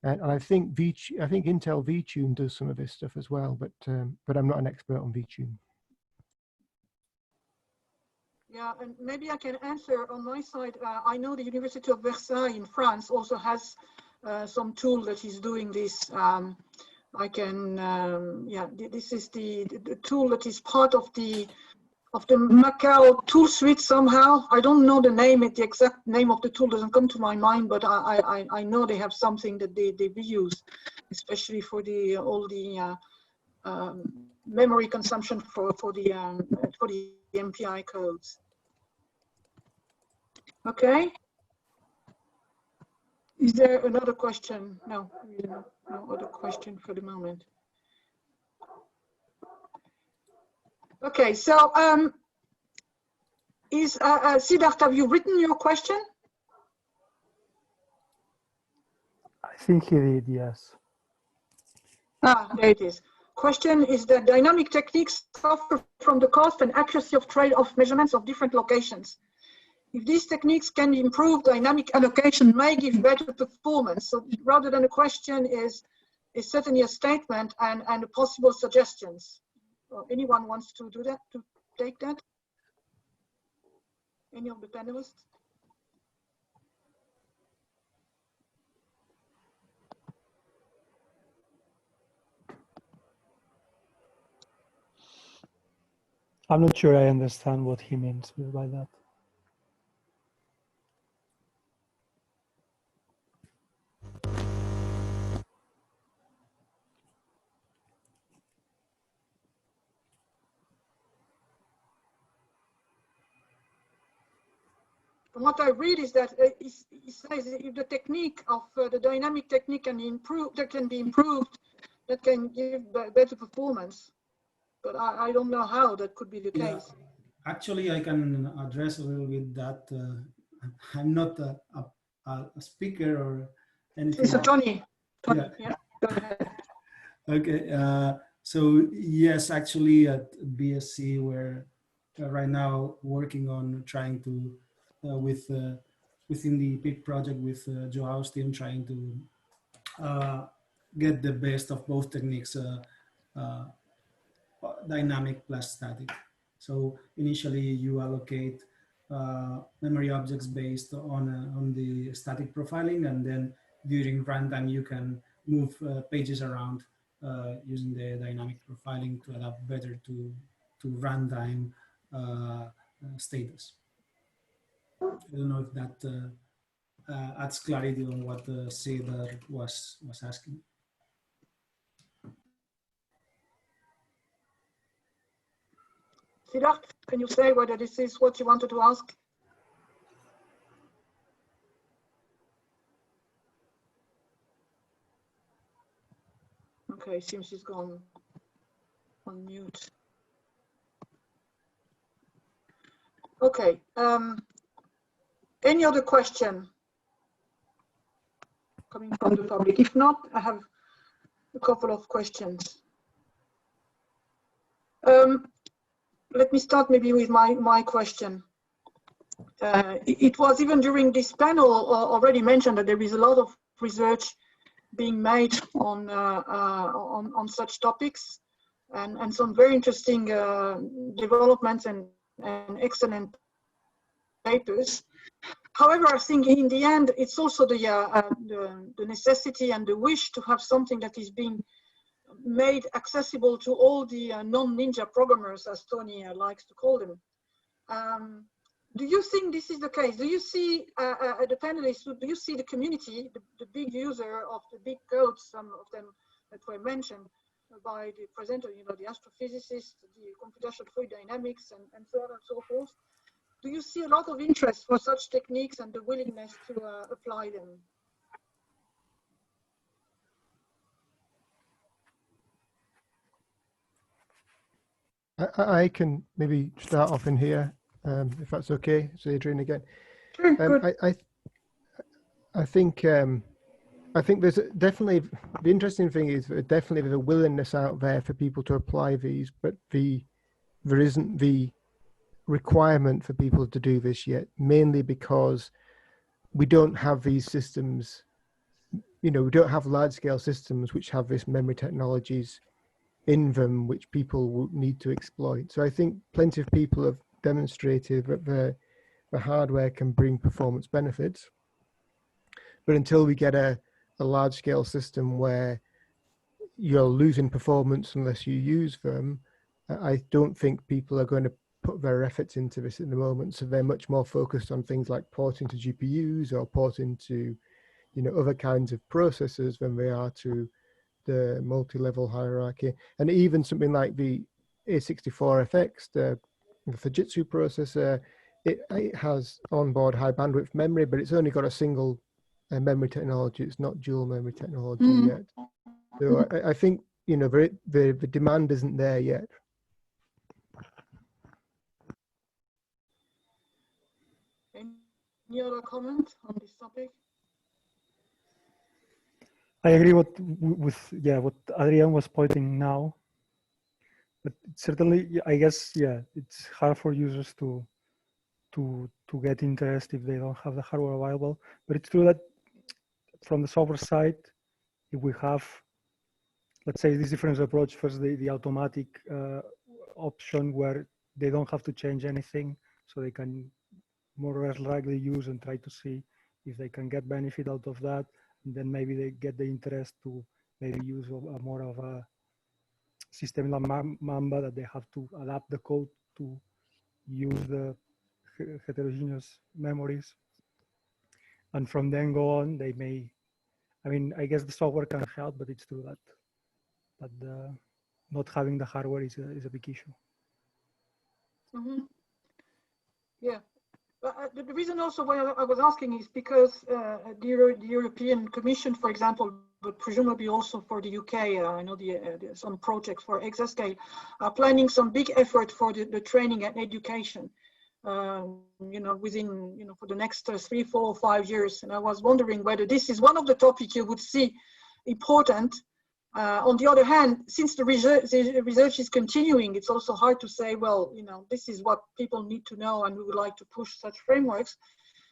Speaker 2: And I think Intel VTune does some of this stuff as well, but I'm not an expert on VTune.
Speaker 4: Yeah, and maybe I can answer on my side. I know the University of Versailles in France also has some tool that is doing this. I can, yeah, this is the tool that is part of the Macau tool suite somehow. I don't know the name, the exact name of the tool doesn't come to my mind, but I know they have something that they reuse, especially for the all the memory consumption for the MPI codes. Okay. Is there another question? No, no other question for the moment. Okay, so Siddharth, have you written your question?
Speaker 9: I think he did, yes.
Speaker 4: Ah, there it is. Question is that dynamic techniques suffer from the cost and accuracy of trade-off measurements of different locations. If these techniques can improve dynamic allocation, may give better performance. So rather than a question is certainly a statement and possible suggestions. Anyone wants to do that, to take that? Any of the panelists?
Speaker 9: I'm not sure I understand what he means by that.
Speaker 4: From what I read is that he says if the technique of the dynamic technique can be improved, that can give better performance. But I don't know how that could be the case.
Speaker 3: Actually, I can address a little bit that. I'm not a speaker or anything.
Speaker 4: So Tony,
Speaker 3: yeah.
Speaker 4: Go ahead.
Speaker 3: Okay, so yes, actually at BSc we're right now working on trying to, within the PIC project with Joao's team, trying to get the best of both techniques, dynamic plus static. So initially you allocate memory objects based on the static profiling, and then during runtime you can move pages around using the dynamic profiling to adapt better to runtime status. I don't know if that adds clarity on what Cedar was asking.
Speaker 4: Siddharth, can you say whether this is what you wanted to ask? Okay, seems she's gone on mute. Okay, any other question coming from the public? If not, I have a couple of questions. Let me start maybe with my question. It was even during this panel already mentioned that there is a lot of research being made on such topics, and some very interesting developments and excellent papers. However, I think in the end, it's also the necessity and the wish to have something that is being made accessible to all the non-ninja programmers, as Tony likes to call them. Do you think this is the case? Do you see the panelists, do you see the community, the big user of the big codes, some of them that were mentioned by the presenter, you know, the astrophysicists, the computational fluid dynamics, and so on and so forth? Do you see a lot of interest for such techniques and the willingness to apply them?
Speaker 2: I can maybe start off in here, if that's okay. It's Adrian again.
Speaker 4: Sure,
Speaker 2: I think there's definitely, the interesting thing is definitely there's a willingness out there for people to apply these, but there isn't the requirement for people to do this yet, mainly because we don't have these systems, you know, we don't have large scale systems which have this memory technologies in them which people will need to exploit. So I think plenty of people have demonstrated that the hardware can bring performance benefits, but until we get a large scale system where you're losing performance unless you use them, I don't think people are going to put their efforts into this at the moment. So they're much more focused on things like porting to GPUs or porting to, you know, other kinds of processors than they are to the multi-level hierarchy. And even something like the A64FX, the Fujitsu processor, it has onboard high bandwidth memory, but it's only got a single memory technology. It's not dual memory technology yet. So I think, you know, the demand isn't there yet.
Speaker 4: Any other comment on this topic?
Speaker 9: I agree with what Adrian was pointing now, but certainly, I guess, it's hard for users to get interest if they don't have the hardware available. But it's true that from the software side, if we have, let's say, this different approach, first the automatic option where they don't have to change anything, so they can more or less likely use and try to see if they can get benefit out of that. And then maybe they get the interest to maybe use more of a system like Mamba, that they have to adapt the code to use the heterogeneous memories. And from then go on, they may, I mean, I guess the software can help, but it's true that not having the hardware is a big issue.
Speaker 4: Yeah. The reason also why I was asking is because the European Commission, for example, but presumably also for the UK, I know some projects for Exascale are planning some big effort for the training and education, you know, within, you know, for the next 3, 4, or 5 years. And I was wondering whether this is one of the topics you would see important. On the other hand, since the research is continuing, it's also hard to say, well, you know, this is what people need to know and we would like to push such frameworks.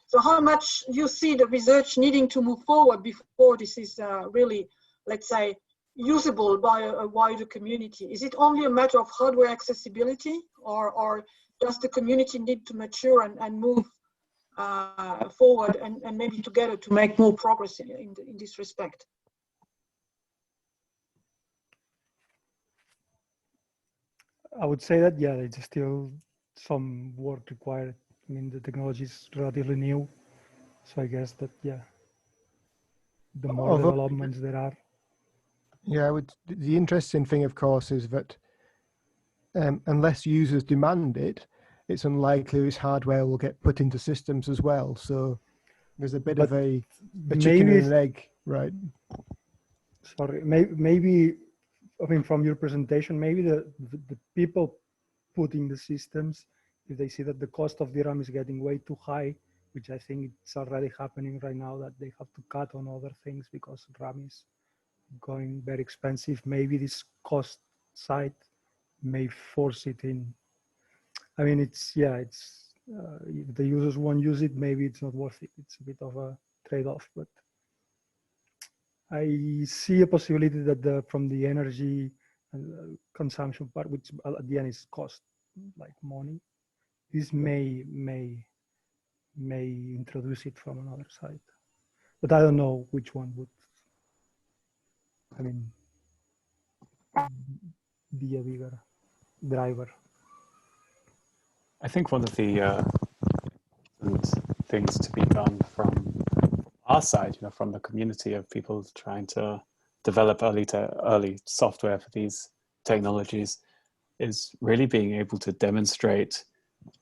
Speaker 4: So how much you see the research needing to move forward before this is really, let's say, usable by a wider community? Is it only a matter of hardware accessibility, or does the community need to mature and move forward and maybe together to make more progress in this respect?
Speaker 9: I would say that, yeah, it's still some work required. I mean, the technology is relatively new. So I guess that, yeah, the more developments there are.
Speaker 2: Yeah, the interesting thing, of course, is that unless users demand it, it's unlikely this hardware will get put into systems as well. So there's a bit of a chicken and an egg, right?
Speaker 9: Sorry, maybe, I mean, from your presentation, maybe the people putting the systems, if they see that the cost of DRAM is getting way too high, which I think it's already happening right now, that they have to cut on other things because RAM is going very expensive. Maybe this cost side may force it in. I mean, it's, yeah, it's, if the users won't use it, maybe it's not worth it. It's a bit of a trade-off, but I see a possibility that from the energy and consumption part, which at the end is cost, like money, this may introduce it from another side, but I don't know which one would, I mean, be a bigger driver.
Speaker 7: I think one of the things to be done from our side, you know, from the community of people trying to develop early software for these technologies, is really being able to demonstrate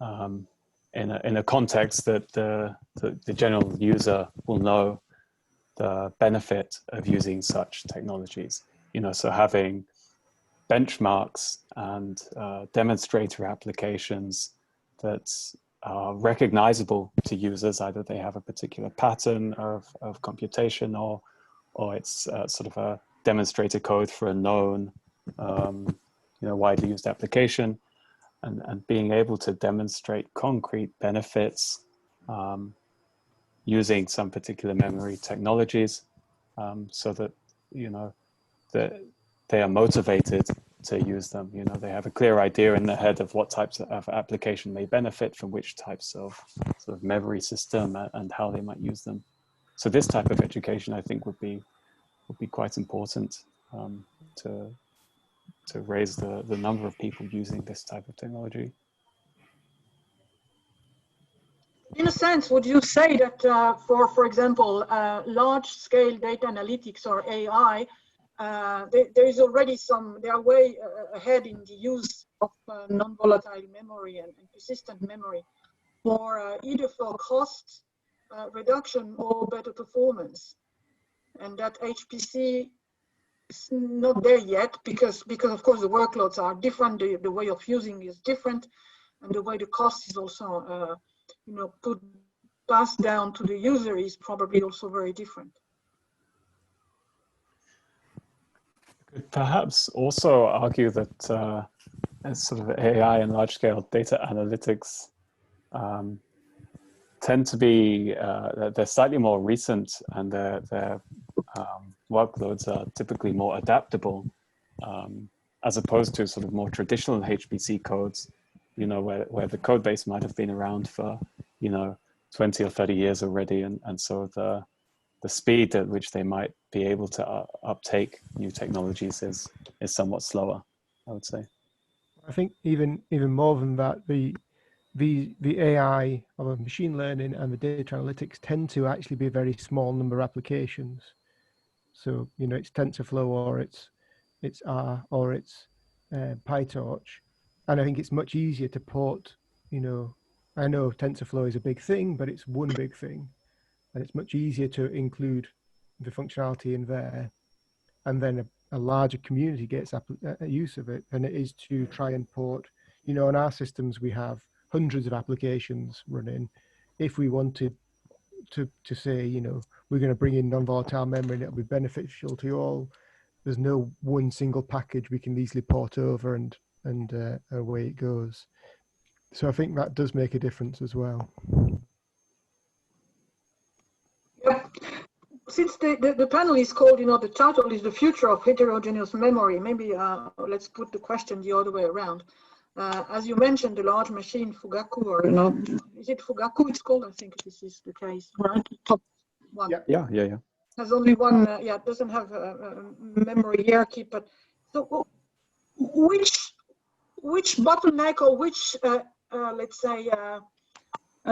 Speaker 7: in a context that the general user will know the benefit of using such technologies. You know, so having benchmarks and demonstrator applications that are recognizable to users, either they have a particular pattern of computation or it's sort of a demonstrator code for a known, you know, widely used application, and being able to demonstrate concrete benefits using some particular memory technologies, so that, you know, that they are motivated to use them. You know, they have a clear idea in their head of what types of application may benefit from which types of sort of memory system and how they might use them. So this type of education, I think, would be quite important to raise the number of people using this type of technology.
Speaker 4: in a sense, would you say that for example, large-scale data analytics or AI, there is already they are way ahead in the use of non-volatile memory and persistent memory for either for cost reduction or better performance, and that HPC is not there yet because of course the workloads are different, the way of using is different, and the way the cost is also passed down to the user is probably also very different.
Speaker 7: Could perhaps also argue that sort of AI and large-scale data analytics tend to be, they're slightly more recent, and their workloads are typically more adaptable, as opposed to sort of more traditional HPC codes, where the code base might have been around for, 20 or 30 years already. And so the speed at which they might be able to uptake new technologies is somewhat slower, I would say.
Speaker 2: I think even more than that, the AI or the machine learning and the data analytics tend to actually be a very small number of applications. So, it's TensorFlow or it's R or it's PyTorch. And I think it's much easier to port, I know TensorFlow is a big thing, but it's one big thing. And it's much easier to include the functionality in there. And then a larger community gets use of it than it is to try and port. In our systems, we have hundreds of applications running. If we wanted to say, we're going to bring in non-volatile memory and it'll be beneficial to you all, there's no one single package we can easily port over and away it goes. So I think that does make a difference as well.
Speaker 4: Yeah. Since the panel is called, the title is The Future of Heterogeneous Memory, maybe let's put the question the other way around. As you mentioned, the large machine Fugaku, or is it Fugaku it's called? I think this is the case, right? Top one.
Speaker 7: Yeah.
Speaker 4: Has only one, it doesn't have a memory hierarchy, but so which bottleneck or which, let's say,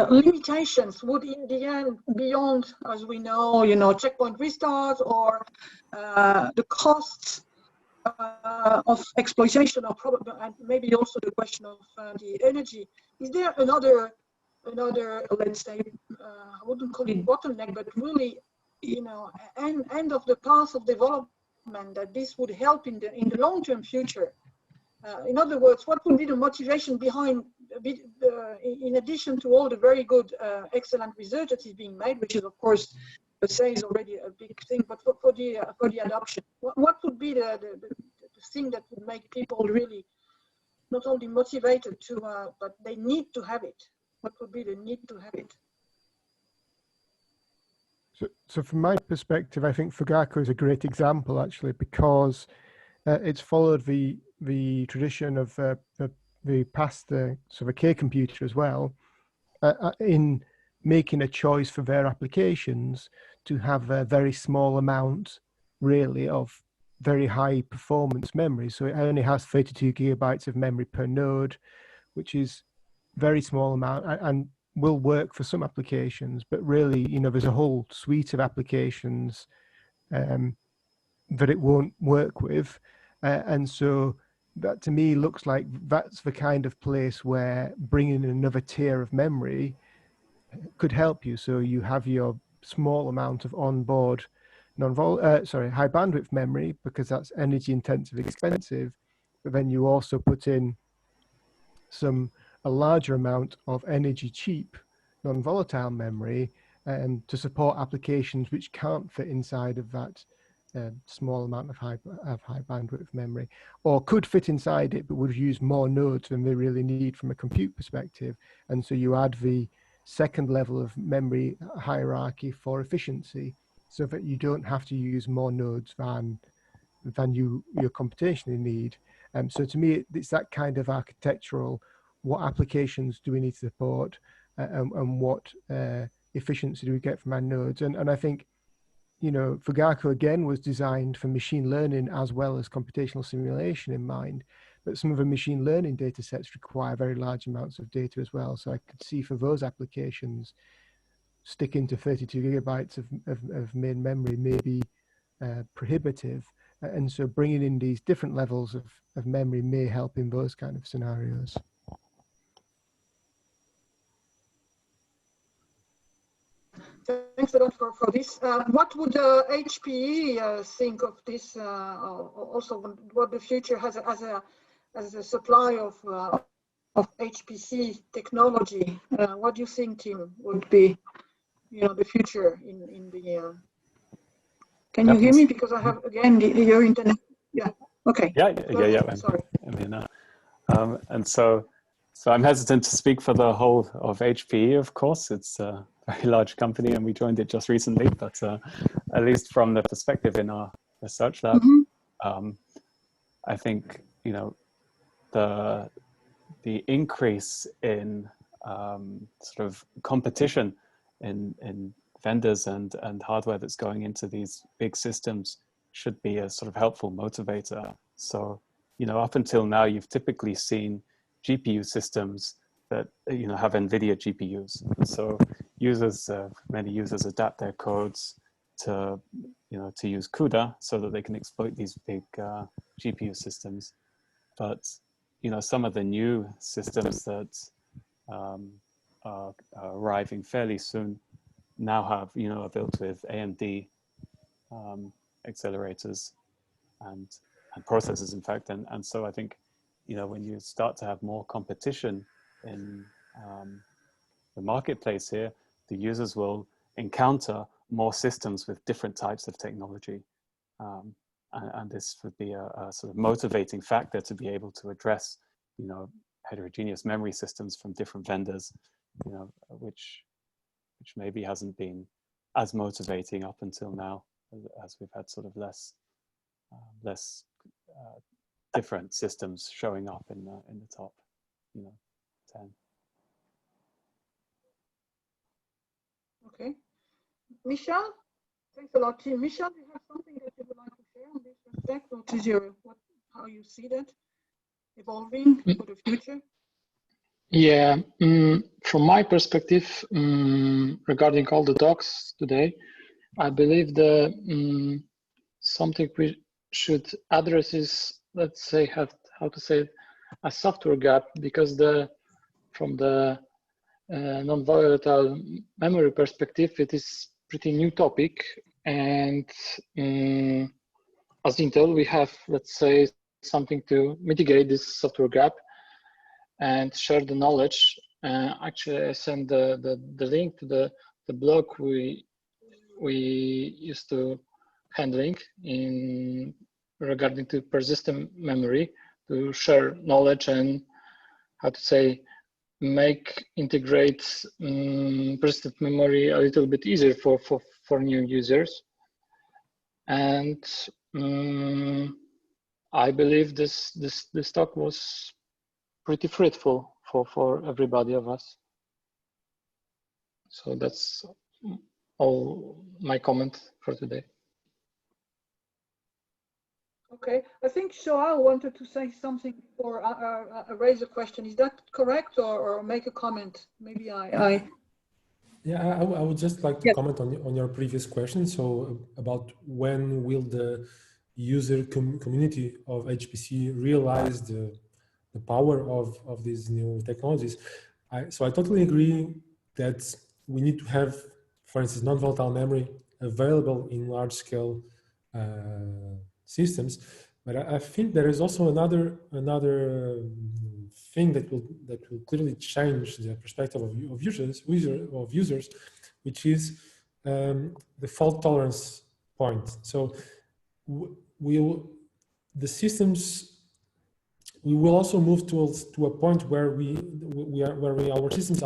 Speaker 4: limitations would in the end, beyond, as we know, checkpoint restart or the costs of exploitation, or probably, and maybe also the question of the energy. Is there another, let's say, I wouldn't call it bottleneck, but really, end of the path of development that this would help in the long-term future? In other words, what would be the motivation behind, in addition to all the very good, excellent research that is being made, which is of course, per se is already a big thing, but for the adoption, what would be the thing that would make people really not only motivated to, but they need to have it? What would be the need to have it?
Speaker 2: So from my perspective, I think Fugaku is a great example, actually, because it's followed the tradition of the past sort of a K computer as well, in making a choice for their applications to have a very small amount, really, of very high performance memory. So it only has 32 gigabytes of memory per node, which is very small amount and will work for some applications, but really, there's a whole suite of applications that it won't work with. And so that to me looks like that's the kind of place where bringing in another tier of memory could help you. So you have your small amount of onboard high bandwidth memory, because that's energy intensive, expensive, but then you also put in a larger amount of energy cheap non-volatile memory to support applications which can't fit inside of that small amount of high bandwidth memory, or could fit inside it but would use more nodes than they really need from a compute perspective. And so you add the second level of memory hierarchy for efficiency, so that you don't have to use more nodes than you computationally need. So to me, it's that kind of architectural, what applications do we need to support, and what efficiency do we get from our nodes? And I think, Fugaku again was designed for machine learning as well as computational simulation in mind, but some of the machine learning data sets require very large amounts of data as well. So I could see for those applications, sticking to 32 gigabytes of main memory may be prohibitive. And so bringing in these different levels of memory may help in those kind of scenarios.
Speaker 4: Thanks a lot for this. What would HPE think of this? Also, what the future has as a supply of HPC technology? What do you think, Tim, would be, the future in the? Can you hear me? Because I have again your internet. Yeah. Okay.
Speaker 7: Yeah.
Speaker 4: Sorry.
Speaker 7: I mean, and so I'm hesitant to speak for the whole of HPE. Of course, it's a very large company, and we joined it just recently. But at least from the perspective in our research lab, I think the increase in sort of competition in vendors and hardware that's going into these big systems should be a sort of helpful motivator. So, up until now, you've typically seen GPU systems that, have NVIDIA GPUs. And so many users adapt their codes to, to use CUDA so that they can exploit these big GPU systems. But, some of the new systems that are arriving fairly soon now have, are built with AMD accelerators and processors, in fact. And so I think, when you start to have more competition in the marketplace here, the users will encounter more systems with different types of technology. And this would be a sort of motivating factor to be able to address, heterogeneous memory systems from different vendors, which maybe hasn't been as motivating up until now, as we've had sort of less different systems showing up in the top, 10.
Speaker 4: Okay, Michel, thanks a lot, Tim. Michel, do you have something that you would like to share on this respect? What is how you see that evolving for the future?
Speaker 6: Yeah, from my perspective, regarding all the talks today, I believe something we should address is, let's say, how to say it, a software gap, because from the non-volatile memory perspective, it is pretty new topic, and as Intel, we have, let's say, something to mitigate this software gap and share the knowledge. Actually, I sent the link to the blog we used to handling regarding to persistent memory, to share knowledge and, how to say, integrate persistent memory a little bit easier for new users. And I believe this talk was pretty fruitful for everybody of us. So that's all my comment for today.
Speaker 4: Okay, I think Joao wanted to say something or raise a question. Is that correct, or make a comment? Maybe
Speaker 5: Yeah, I would just like to comment on your previous question. So about when will the user community of HPC realize the power of these new technologies? So I totally agree that we need to have, for instance, non-volatile memory available in large-scale systems. But I think there is also another thing that will clearly change the perspective of users, which is the fault tolerance point. So we will also move to a point where our systems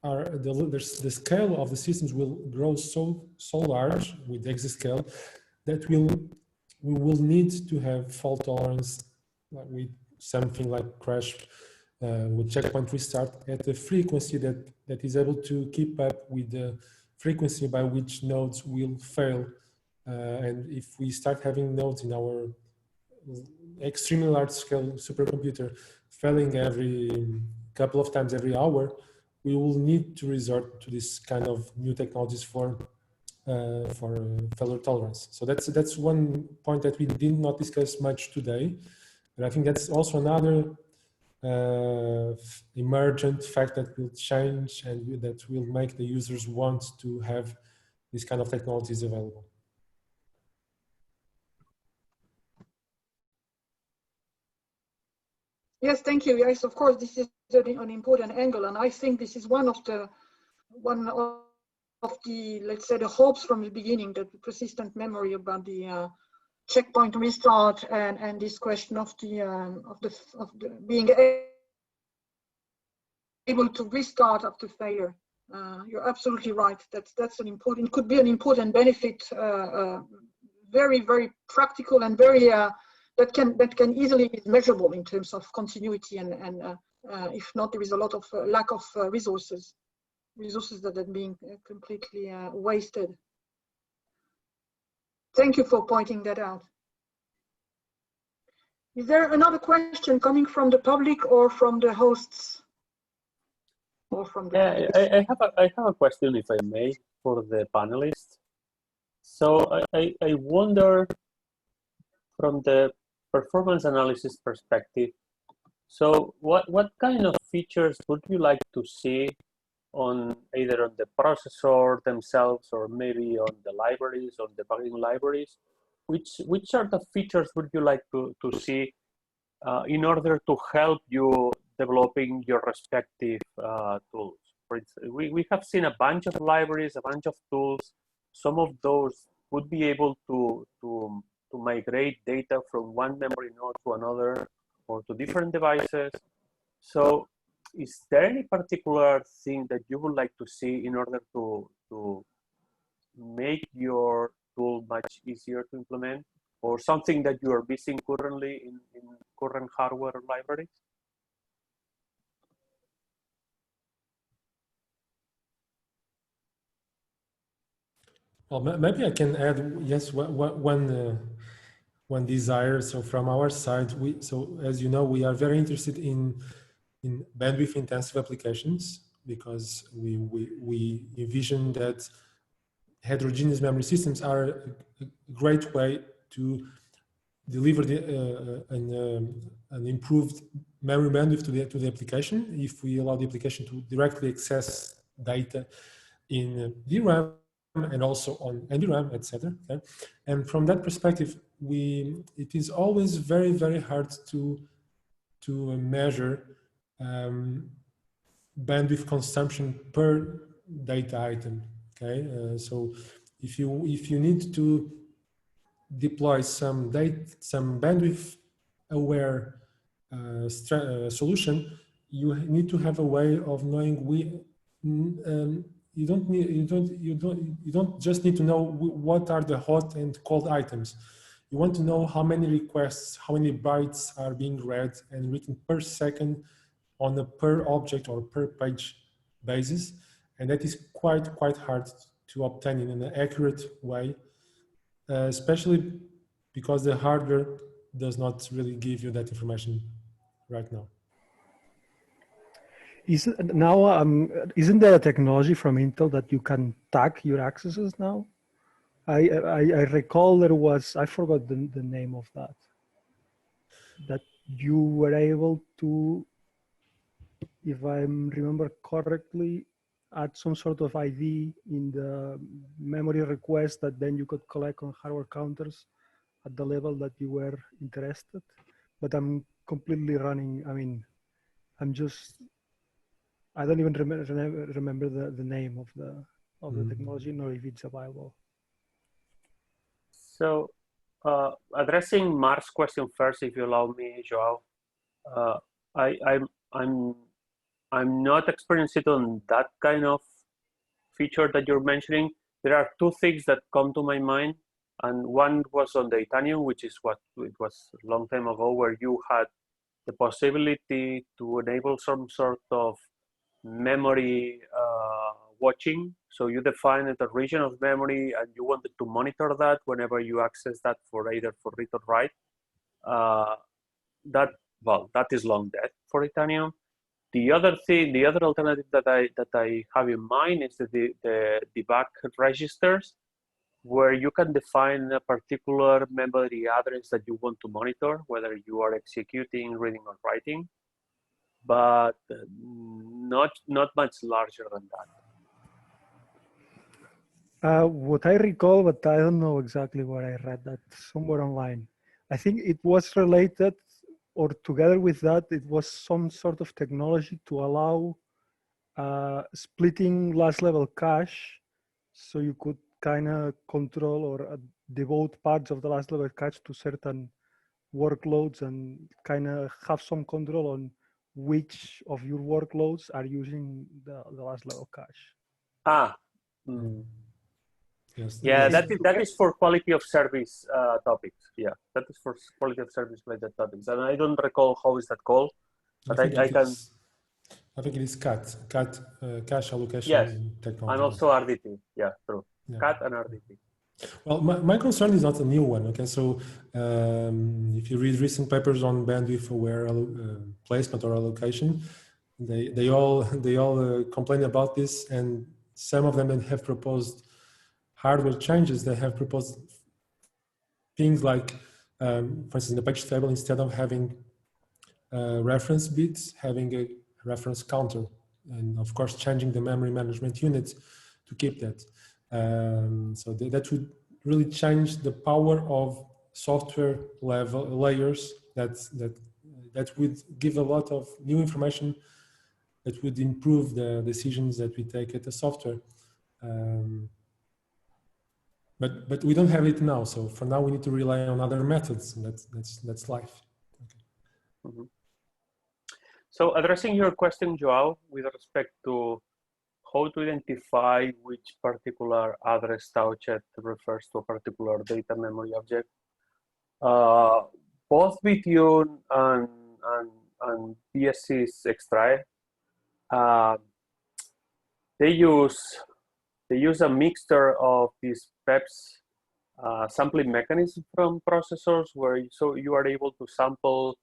Speaker 5: the scale of the systems will grow so large with exascale that we will need to have fault tolerance with something like crash with checkpoint restart at a frequency that is able to keep up with the frequency by which nodes will fail. And if we start having nodes in our extremely large scale supercomputer failing every couple of times every hour, we will need to resort to this kind of new technologies for failure tolerance. So that's one point that we did not discuss much today, but I think that's also another emergent fact that will change and that will make the users want to have this kind of technologies available.
Speaker 4: Yes, thank you. Yes, of course, this is an important angle, and I think this is one of the let's say the hopes from the beginning, that the persistent memory about the checkpoint restart and this question of the being able to restart after failure. You're absolutely right. That's an important, could be an important benefit, very, very practical and very that can easily be measurable in terms of continuity and if not, there is a lot of lack of resources that are being completely wasted. Thank you for pointing that out. Is there another question coming from the public or from the hosts? Or from the
Speaker 1: I have a question, if I may, for the panelists. So I wonder, from the performance analysis perspective, so what kind of features would you like to see on either on the processor themselves or maybe on the libraries, on debugging libraries? Which are the features would you like to see in order to help you developing your respective tools? For instance, we have seen a bunch of libraries, a bunch of tools. Some of those would be able to migrate data from one memory node to another or to different devices. So is there any particular thing that you would like to see in order to make your tool much easier to implement, or something that you are missing currently in current hardware libraries?
Speaker 5: Well, maybe I can add, yes, one desire. So from our side, so as you know, we are very interested in bandwidth intensive applications, because we envision that heterogeneous memory systems are a great way to deliver an improved memory bandwidth to the application, if we allow the application to directly access data in DRAM and also on NVRAM, etc. Okay? And from that perspective, it is always very, very hard to measure bandwidth consumption per data item. Okay, so if you need to deploy some bandwidth aware solution, you need to have a way of knowing you don't just need to know what are the hot and cold items. You want to know how many requests, how many bytes are being read and written per second on a per object or per page basis, and that is quite hard to obtain in an accurate way, especially because the hardware does not really give you that information right now.
Speaker 9: Isn't there a technology from Intel that you can tag your accesses now? I recall there was, I forgot the name of that you were able to, if I remember correctly, add some sort of ID in the memory request that then you could collect on hardware counters at the level that you were interested. But I'm completely running, I don't even remember the name of the technology, nor if it's available.
Speaker 1: So addressing Mark's question first, if you allow me, Joao, I'm not experienced on that kind of feature that you're mentioning. There are two things that come to my mind, and one was on the Titanium, which is what it was a long time ago, where you had the possibility to enable some sort of memory watching. So you defined a region of memory and you wanted to monitor that whenever you access that for either for read or write. that is long dead for Itanium. The other thing, the other alternative that I have in mind is the debug registers, where you can define a particular memory address that you want to monitor, whether you are executing, reading, or writing, but not much larger than that.
Speaker 9: What I recall, but I don't know exactly where I read that, somewhere online. I think it was related, or together with that, it was some sort of technology to allow splitting last level cache, so you could kind of control or devote parts of the last level cache to certain workloads and kind of have some control on which of your workloads are using the last level cache.
Speaker 5: Yes,
Speaker 1: Yeah,
Speaker 5: yes.
Speaker 1: that is for quality of service topics. Yeah, that is for quality of service related topics, and I don't recall how is that called, but I can.
Speaker 5: I think it is CAT, cache allocation technology.
Speaker 1: And also RDT. Yeah, true.
Speaker 5: Yeah.
Speaker 1: CAT and RDT.
Speaker 5: Well, my concern is not a new one. Okay, so if you read recent papers on bandwidth-aware placement or allocation, they all complain about this, and some of them that have proposed hardware changes. They have proposed things like, for instance, in the page table, instead of having reference bits, having a reference counter, and of course changing the memory management unit to keep that. So that would really change the power of software level layers. That would give a lot of new information that would improve the decisions that we take at the software. But we don't have it now. So for now, we need to rely on other methods, and that's life. Okay.
Speaker 1: Mm-hmm. So addressing your question, Joao, with respect to how to identify which particular address touched refers to a particular data memory object, both Bitune and BSC's Extrae, they use a mixture of these PEPs sampling mechanism from processors, where you are able to sample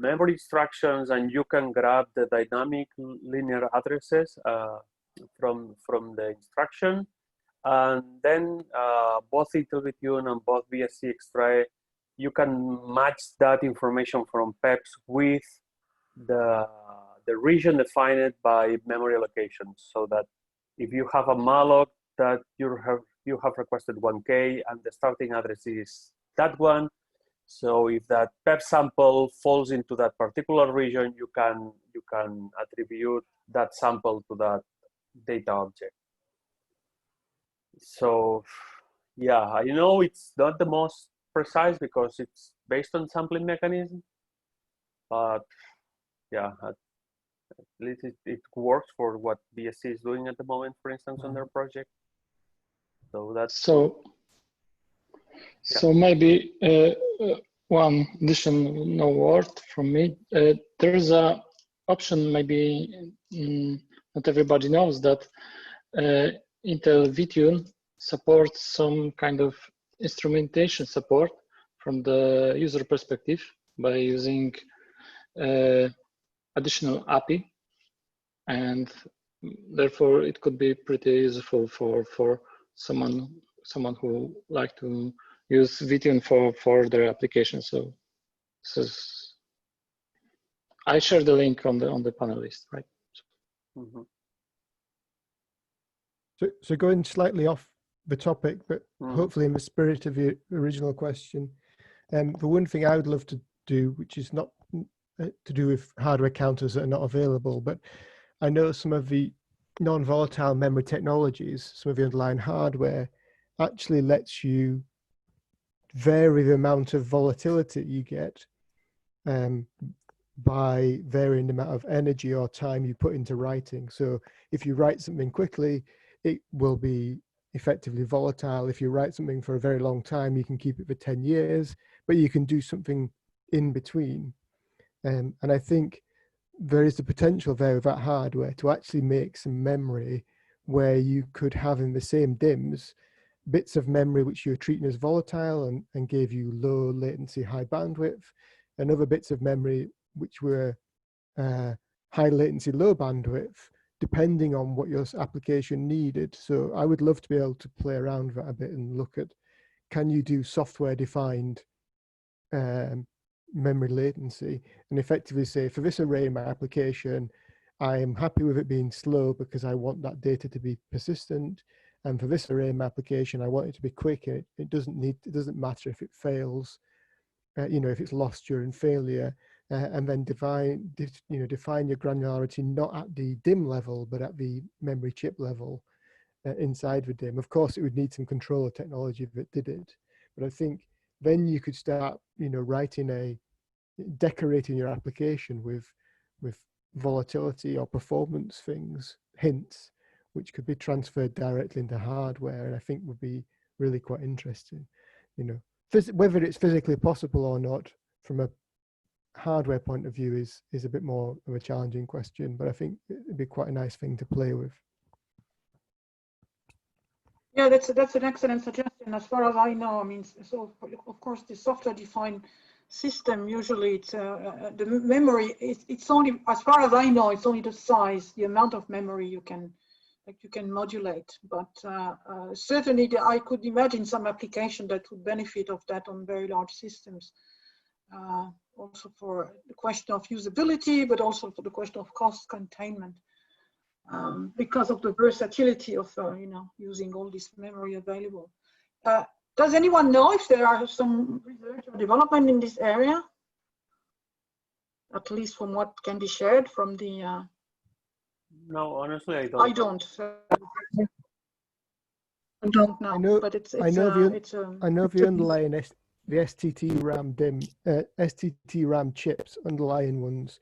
Speaker 1: memory instructions, and you can grab the dynamic linear addresses from the instruction, and then both Intel Bitune and both BSC Extrae, you can match that information from PEPs with the region defined by memory allocation, so that if you have a malloc that you have requested 1K and the starting address is that one, so if that PEP sample falls into that particular region, you can attribute that sample to that data object. So yeah, I know it's not the most precise because it's based on sampling mechanism, but yeah, at least it works for what BSC is doing at the moment, for instance, on their project. So that's
Speaker 6: so maybe one additional word from me. There's a option, maybe not everybody knows, that Intel Bitune supports some kind of instrumentation support from the user perspective by using additional API, and therefore it could be pretty useful for someone who like to use Bitune for their application. So I share the link on the panel list, right?
Speaker 1: mm-hmm.
Speaker 2: So going slightly off the topic, but hopefully in the spirit of your original question, the one thing I would love to do, which is not to do with hardware counters that are not available, but I know some of the non-volatile memory technologies, some of the underlying hardware, actually lets you vary the amount of volatility you get by varying the amount of energy or time you put into writing. So if you write something quickly, it will be effectively volatile. If you write something for a very long time, you can keep it for 10 years, but you can do something in between. And I think there is the potential there with that hardware to actually make some memory where you could have in the same DIMMs bits of memory which you were treating as volatile and gave you low latency, high bandwidth, and other bits of memory which were high latency, low bandwidth, depending on what your application needed. So I would love to be able to play around with that a bit and look at, can you do software defined memory latency and effectively say, for this array in my application, I am happy with it being slow because I want that data to be persistent. And for this array in my application, I want it to be quick. It doesn't matter if it fails, if it's lost during failure. And then define your granularity not at the DIMM level, but at the memory chip level inside the DIMM. Of course, it would need some controller technology if it did it. But I think then you could start, decorating your application with volatility or performance hints, which could be transferred directly into hardware, and I think would be really quite interesting. Whether it's physically possible or not from a hardware point of view is a bit more of a challenging question, but I think it'd be quite a nice thing to play with.
Speaker 4: Yeah, that's an excellent suggestion. As far as I know, I mean, so of course the software-defined system, usually it's the memory. It's only, as far as I know, it's only the size, the amount of memory you can modulate. But certainly, I could imagine some application that would benefit of that on very large systems. Also for the question of usability, but also for the question of cost containment. Because of the versatility of using all this memory available. Does anyone know if there are some research or development in this area? At least from what can be shared from the.
Speaker 1: No, honestly, I don't.
Speaker 4: I don't. I don't know. But it's
Speaker 2: I know the underlying the STT-RAM DIMM, STT-RAM chips, underlying ones,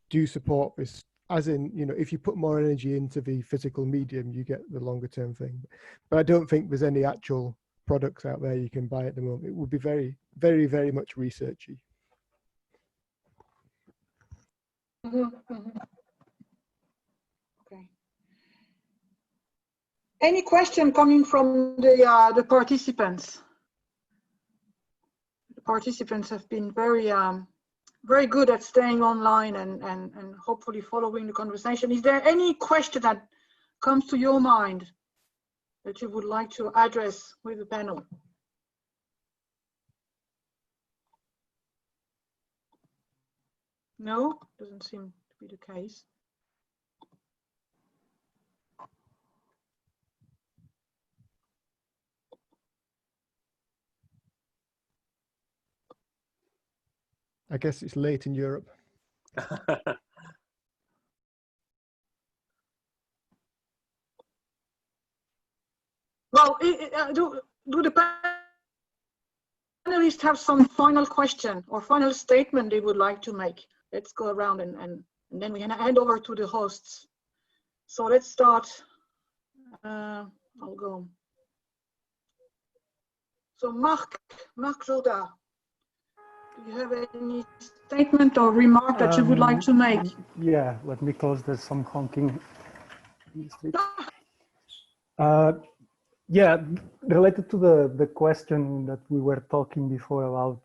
Speaker 2: do support this. As in, if you put more energy into the physical medium, you get the longer term thing. But I don't think there's any actual products out there you can buy at the moment. It would be very, very, very much researchy.
Speaker 4: Okay. Any question coming from the participants? The participants have been very good at staying online and hopefully following the conversation. Is there any question that comes to your mind that you would like to address with the panel? No, doesn't seem to be the case.
Speaker 2: I guess it's late in Europe.
Speaker 4: Well, do the panelists have some final question or final statement they would like to make? Let's go around and then we can hand over to the hosts. So let's start. I'll go. So Marc Jourda, do you have any statement or remark that you would like to make?
Speaker 9: Yeah, let me close. There's some honking. Yeah, related to the question that we were talking before about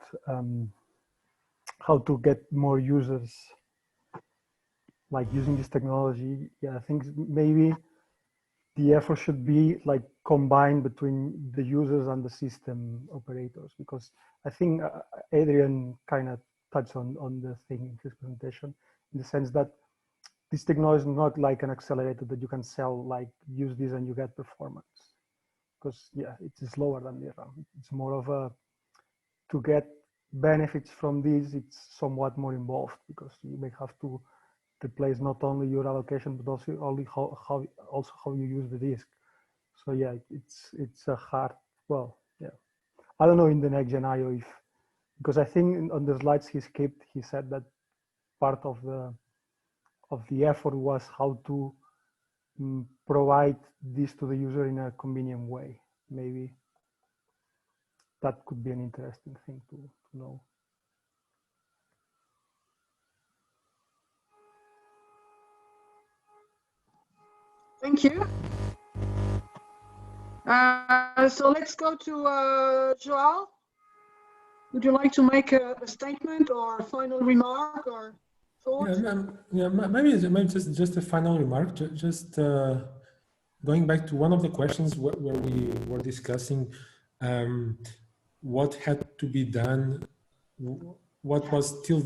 Speaker 9: how to get more users like using this technology. Yeah, I think maybe the effort should be like combined between the users and the system operators, because I think Adrian kind of touched on the thing in his presentation, in the sense that this technology is not like an accelerator that you can sell, like use this and you get performance. Because yeah, it's slower than the RAM. It's more of a, to get benefits from this, it's somewhat more involved, because you may have to replace not only your allocation, but also how you use the disk. So yeah, it's a hard, well, yeah. I don't know in the next Gen IO if, because I think on the slides he skipped, he said that part of the effort was how to provide this to the user in a convenient way. Maybe that could be an interesting thing to know.
Speaker 4: Thank you. So let's go to Joao. Would you like to make a statement or a final remark or thought?
Speaker 5: Maybe just a final remark. Just going back to one of the questions where we were discussing what had to be done, what was still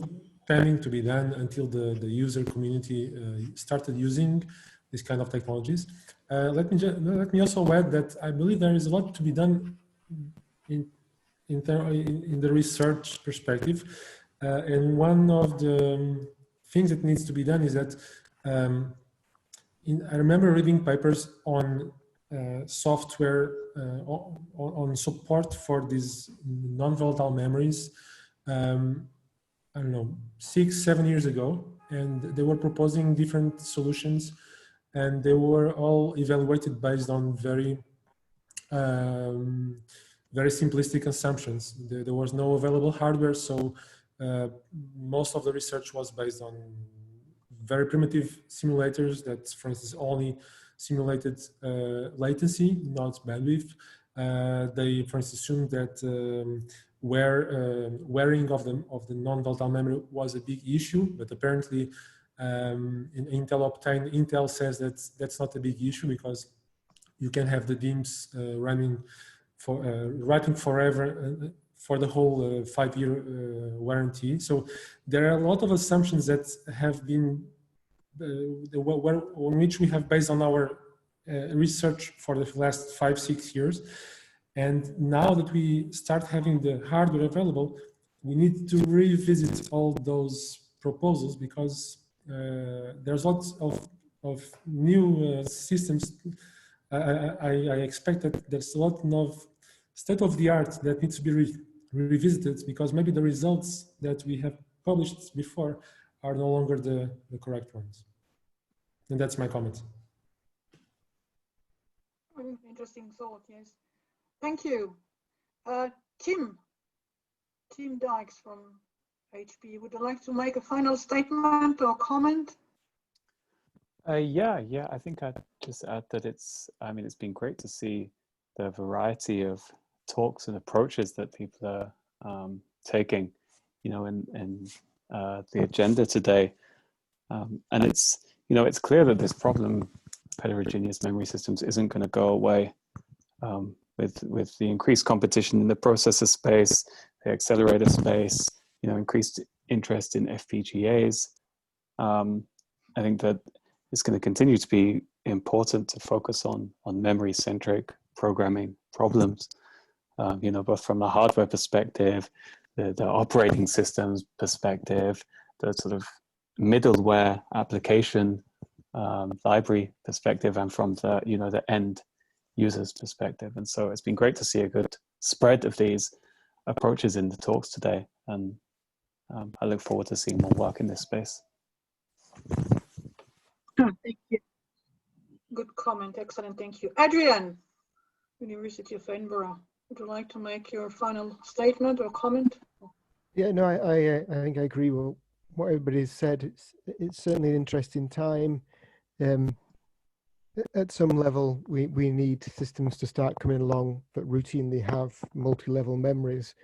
Speaker 5: pending to be done until the user community started using these kind of technologies. Let me also add that I believe there is a lot to be done in the research perspective, and one of the things that needs to be done is that I remember reading papers on software on support for these non-volatile memories. I don't know, 6-7 years ago, and they were proposing different solutions, and they were all evaluated based on very simplistic assumptions. There was no available hardware, so most of the research was based on very primitive simulators that, for instance, only simulated latency, not bandwidth. They, for instance, assumed that wearing of the non-volatile memory was a big issue, but apparently in Intel says that that's not a big issue because you can have the DIMMs running forever for the whole 5-year warranty. So there are a lot of assumptions that have been on which we have based on our research for the last 5-6 years. And now that we start having the hardware available, we need to revisit all those proposals because there's lots of new systems. I expect that there's a lot of state-of-the-art that needs to be revisited because maybe the results that we have published before are no longer the correct ones. And that's my comment.
Speaker 4: Interesting thought, yes. Thank you. Tim Dykes from HP, would you like to make a final statement or comment?
Speaker 7: Yeah, I think I'd just add that it's been great to see the variety of talks and approaches that people are taking, in the agenda today. And it's clear that this problem, heterogeneous memory systems, isn't going to go away with the increased competition in the processor space, the accelerator space, increased interest in FPGAs. I think that it's going to continue to be important to focus on memory-centric programming problems, both from the hardware perspective, the operating systems perspective, the sort of middleware application library perspective, and from the end user's perspective. And so it's been great to see a good spread of these approaches in the talks today, and I look forward to seeing more work in this space.
Speaker 4: Thank you. Good comment. Excellent. Thank you. Adrian, University of Edinburgh, would you like to make your final statement or comment?
Speaker 2: Yeah, no, I think I agree with what everybody's said. It's certainly an interesting time. At some level, we need systems to start coming along that routinely have multi-level memories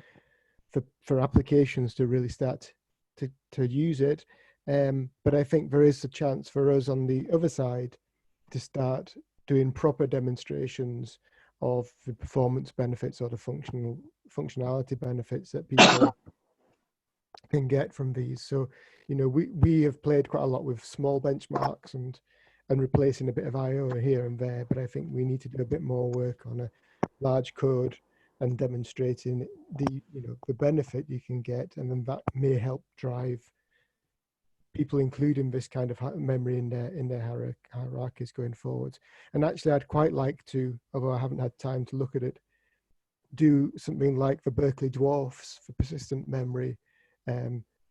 Speaker 2: for applications to really start to use it. But I think there is a chance for us on the other side to start doing proper demonstrations of the performance benefits or the functionality benefits that people can get from these. So, we have played quite a lot with small benchmarks and replacing a bit of I/O here and there, but I think we need to do a bit more work on a large code and demonstrating the benefit you can get, and then that may help drive people including this kind of memory in their hierarchies going forward. And actually, I'd quite like to, although I haven't had time to look at it, do something like the Berkeley Dwarfs for persistent memory.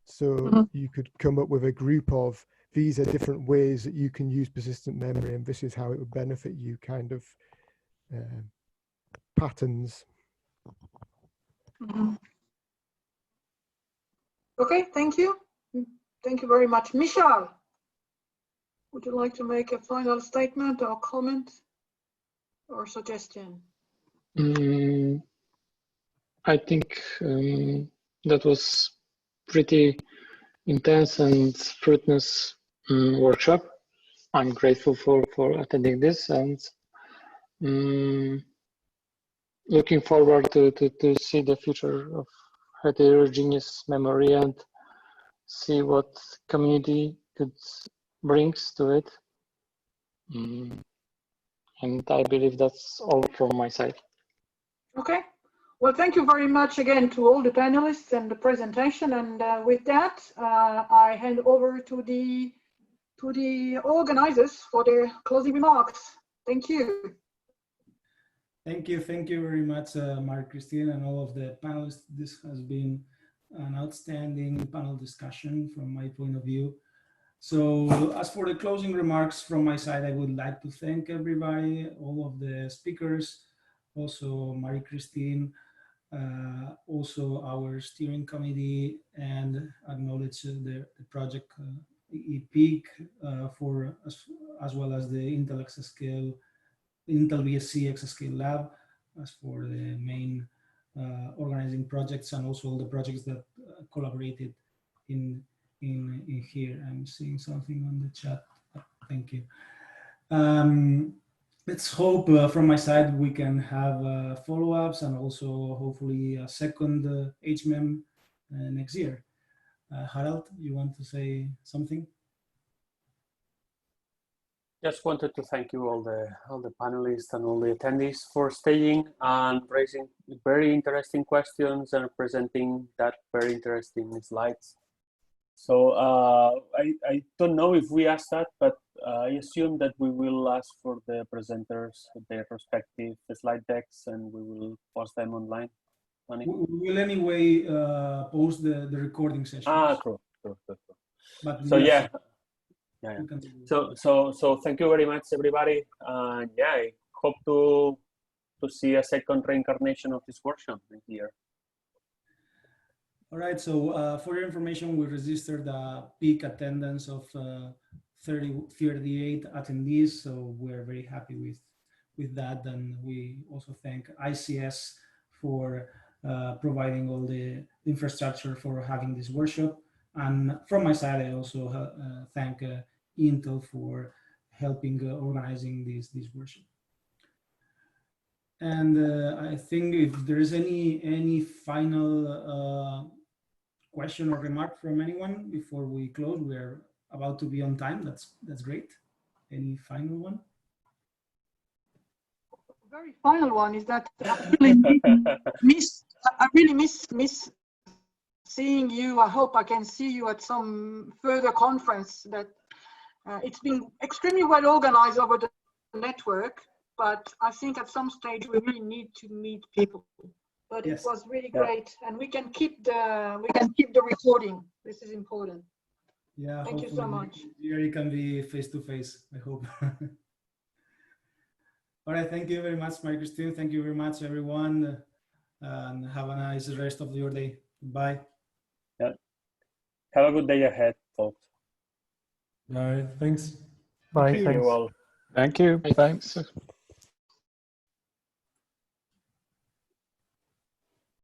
Speaker 2: So you could come up with a group of, these are different ways that you can use persistent memory, and this is how it would benefit you, kind of patterns.
Speaker 4: Okay, thank you. Thank you very much. Michal, would you like to make a final statement or comment or suggestion?
Speaker 6: I think that was pretty intense and fruitless workshop. I'm grateful for attending this, and looking forward to see the future of heterogeneous memory and see what community could brings to it. And I believe that's all from my side.
Speaker 4: Okay. Well, thank you very much again to all the panelists and the presentation. And with that, I hand over to the organizers for their closing remarks. Thank you.
Speaker 3: Thank you very much, Marie-Christine, and all of the panelists. This has been an outstanding panel discussion from my point of view. So as for the closing remarks from my side, I would like to thank everybody, all of the speakers, also Marie-Christine, also our steering committee, and acknowledge the project EPIC for as well as the Intel Exascale, Intel VSC Exascale Lab as for the main organizing projects, and also all the projects that collaborated in here. I'm seeing something on the chat. Thank you. Let's hope from my side we can have follow-ups and also hopefully a second HMEM next year. Harald, you want to say something?
Speaker 1: Just wanted to thank you all the panelists and all the attendees for staying and raising very interesting questions and presenting that very interesting slides. So I don't know if we asked that, but I assume that we will ask for the presenters their respective slide decks, and we will post them online.
Speaker 3: We will anyway post the recording session.
Speaker 1: Ah, true.
Speaker 3: But
Speaker 1: so
Speaker 3: yes,
Speaker 1: yeah. So thank you very much, everybody. Yeah, I hope to see a second reincarnation of this workshop next year.
Speaker 3: All right, so for your information, we registered a peak attendance of 38 attendees, so we're very happy with that. And we also thank ICS for providing all the infrastructure for having this workshop. And from my side, I also thank Intel for helping organizing this workshop. And I think if there is any final question or remark from anyone before we close, we are about to be on time. That's great. Any final one?
Speaker 4: Very final one is that I really miss seeing you. I hope I can see you at some further conference. That it's been extremely well organized over the network, but I think at some stage we really need to meet people. But yes, it was really great, and we can keep the recording. This is important.
Speaker 3: Yeah,
Speaker 4: thank you so much.
Speaker 3: Here you can be face to face, I hope. All right, thank you very much, Marie-Christine. Thank you very much, everyone, and have a nice rest of your day. Bye.
Speaker 1: Yeah. Have a good day ahead, folks.
Speaker 5: Bye. Thanks.
Speaker 9: Bye.
Speaker 1: Thank you all.
Speaker 7: Thank you.
Speaker 6: Thanks.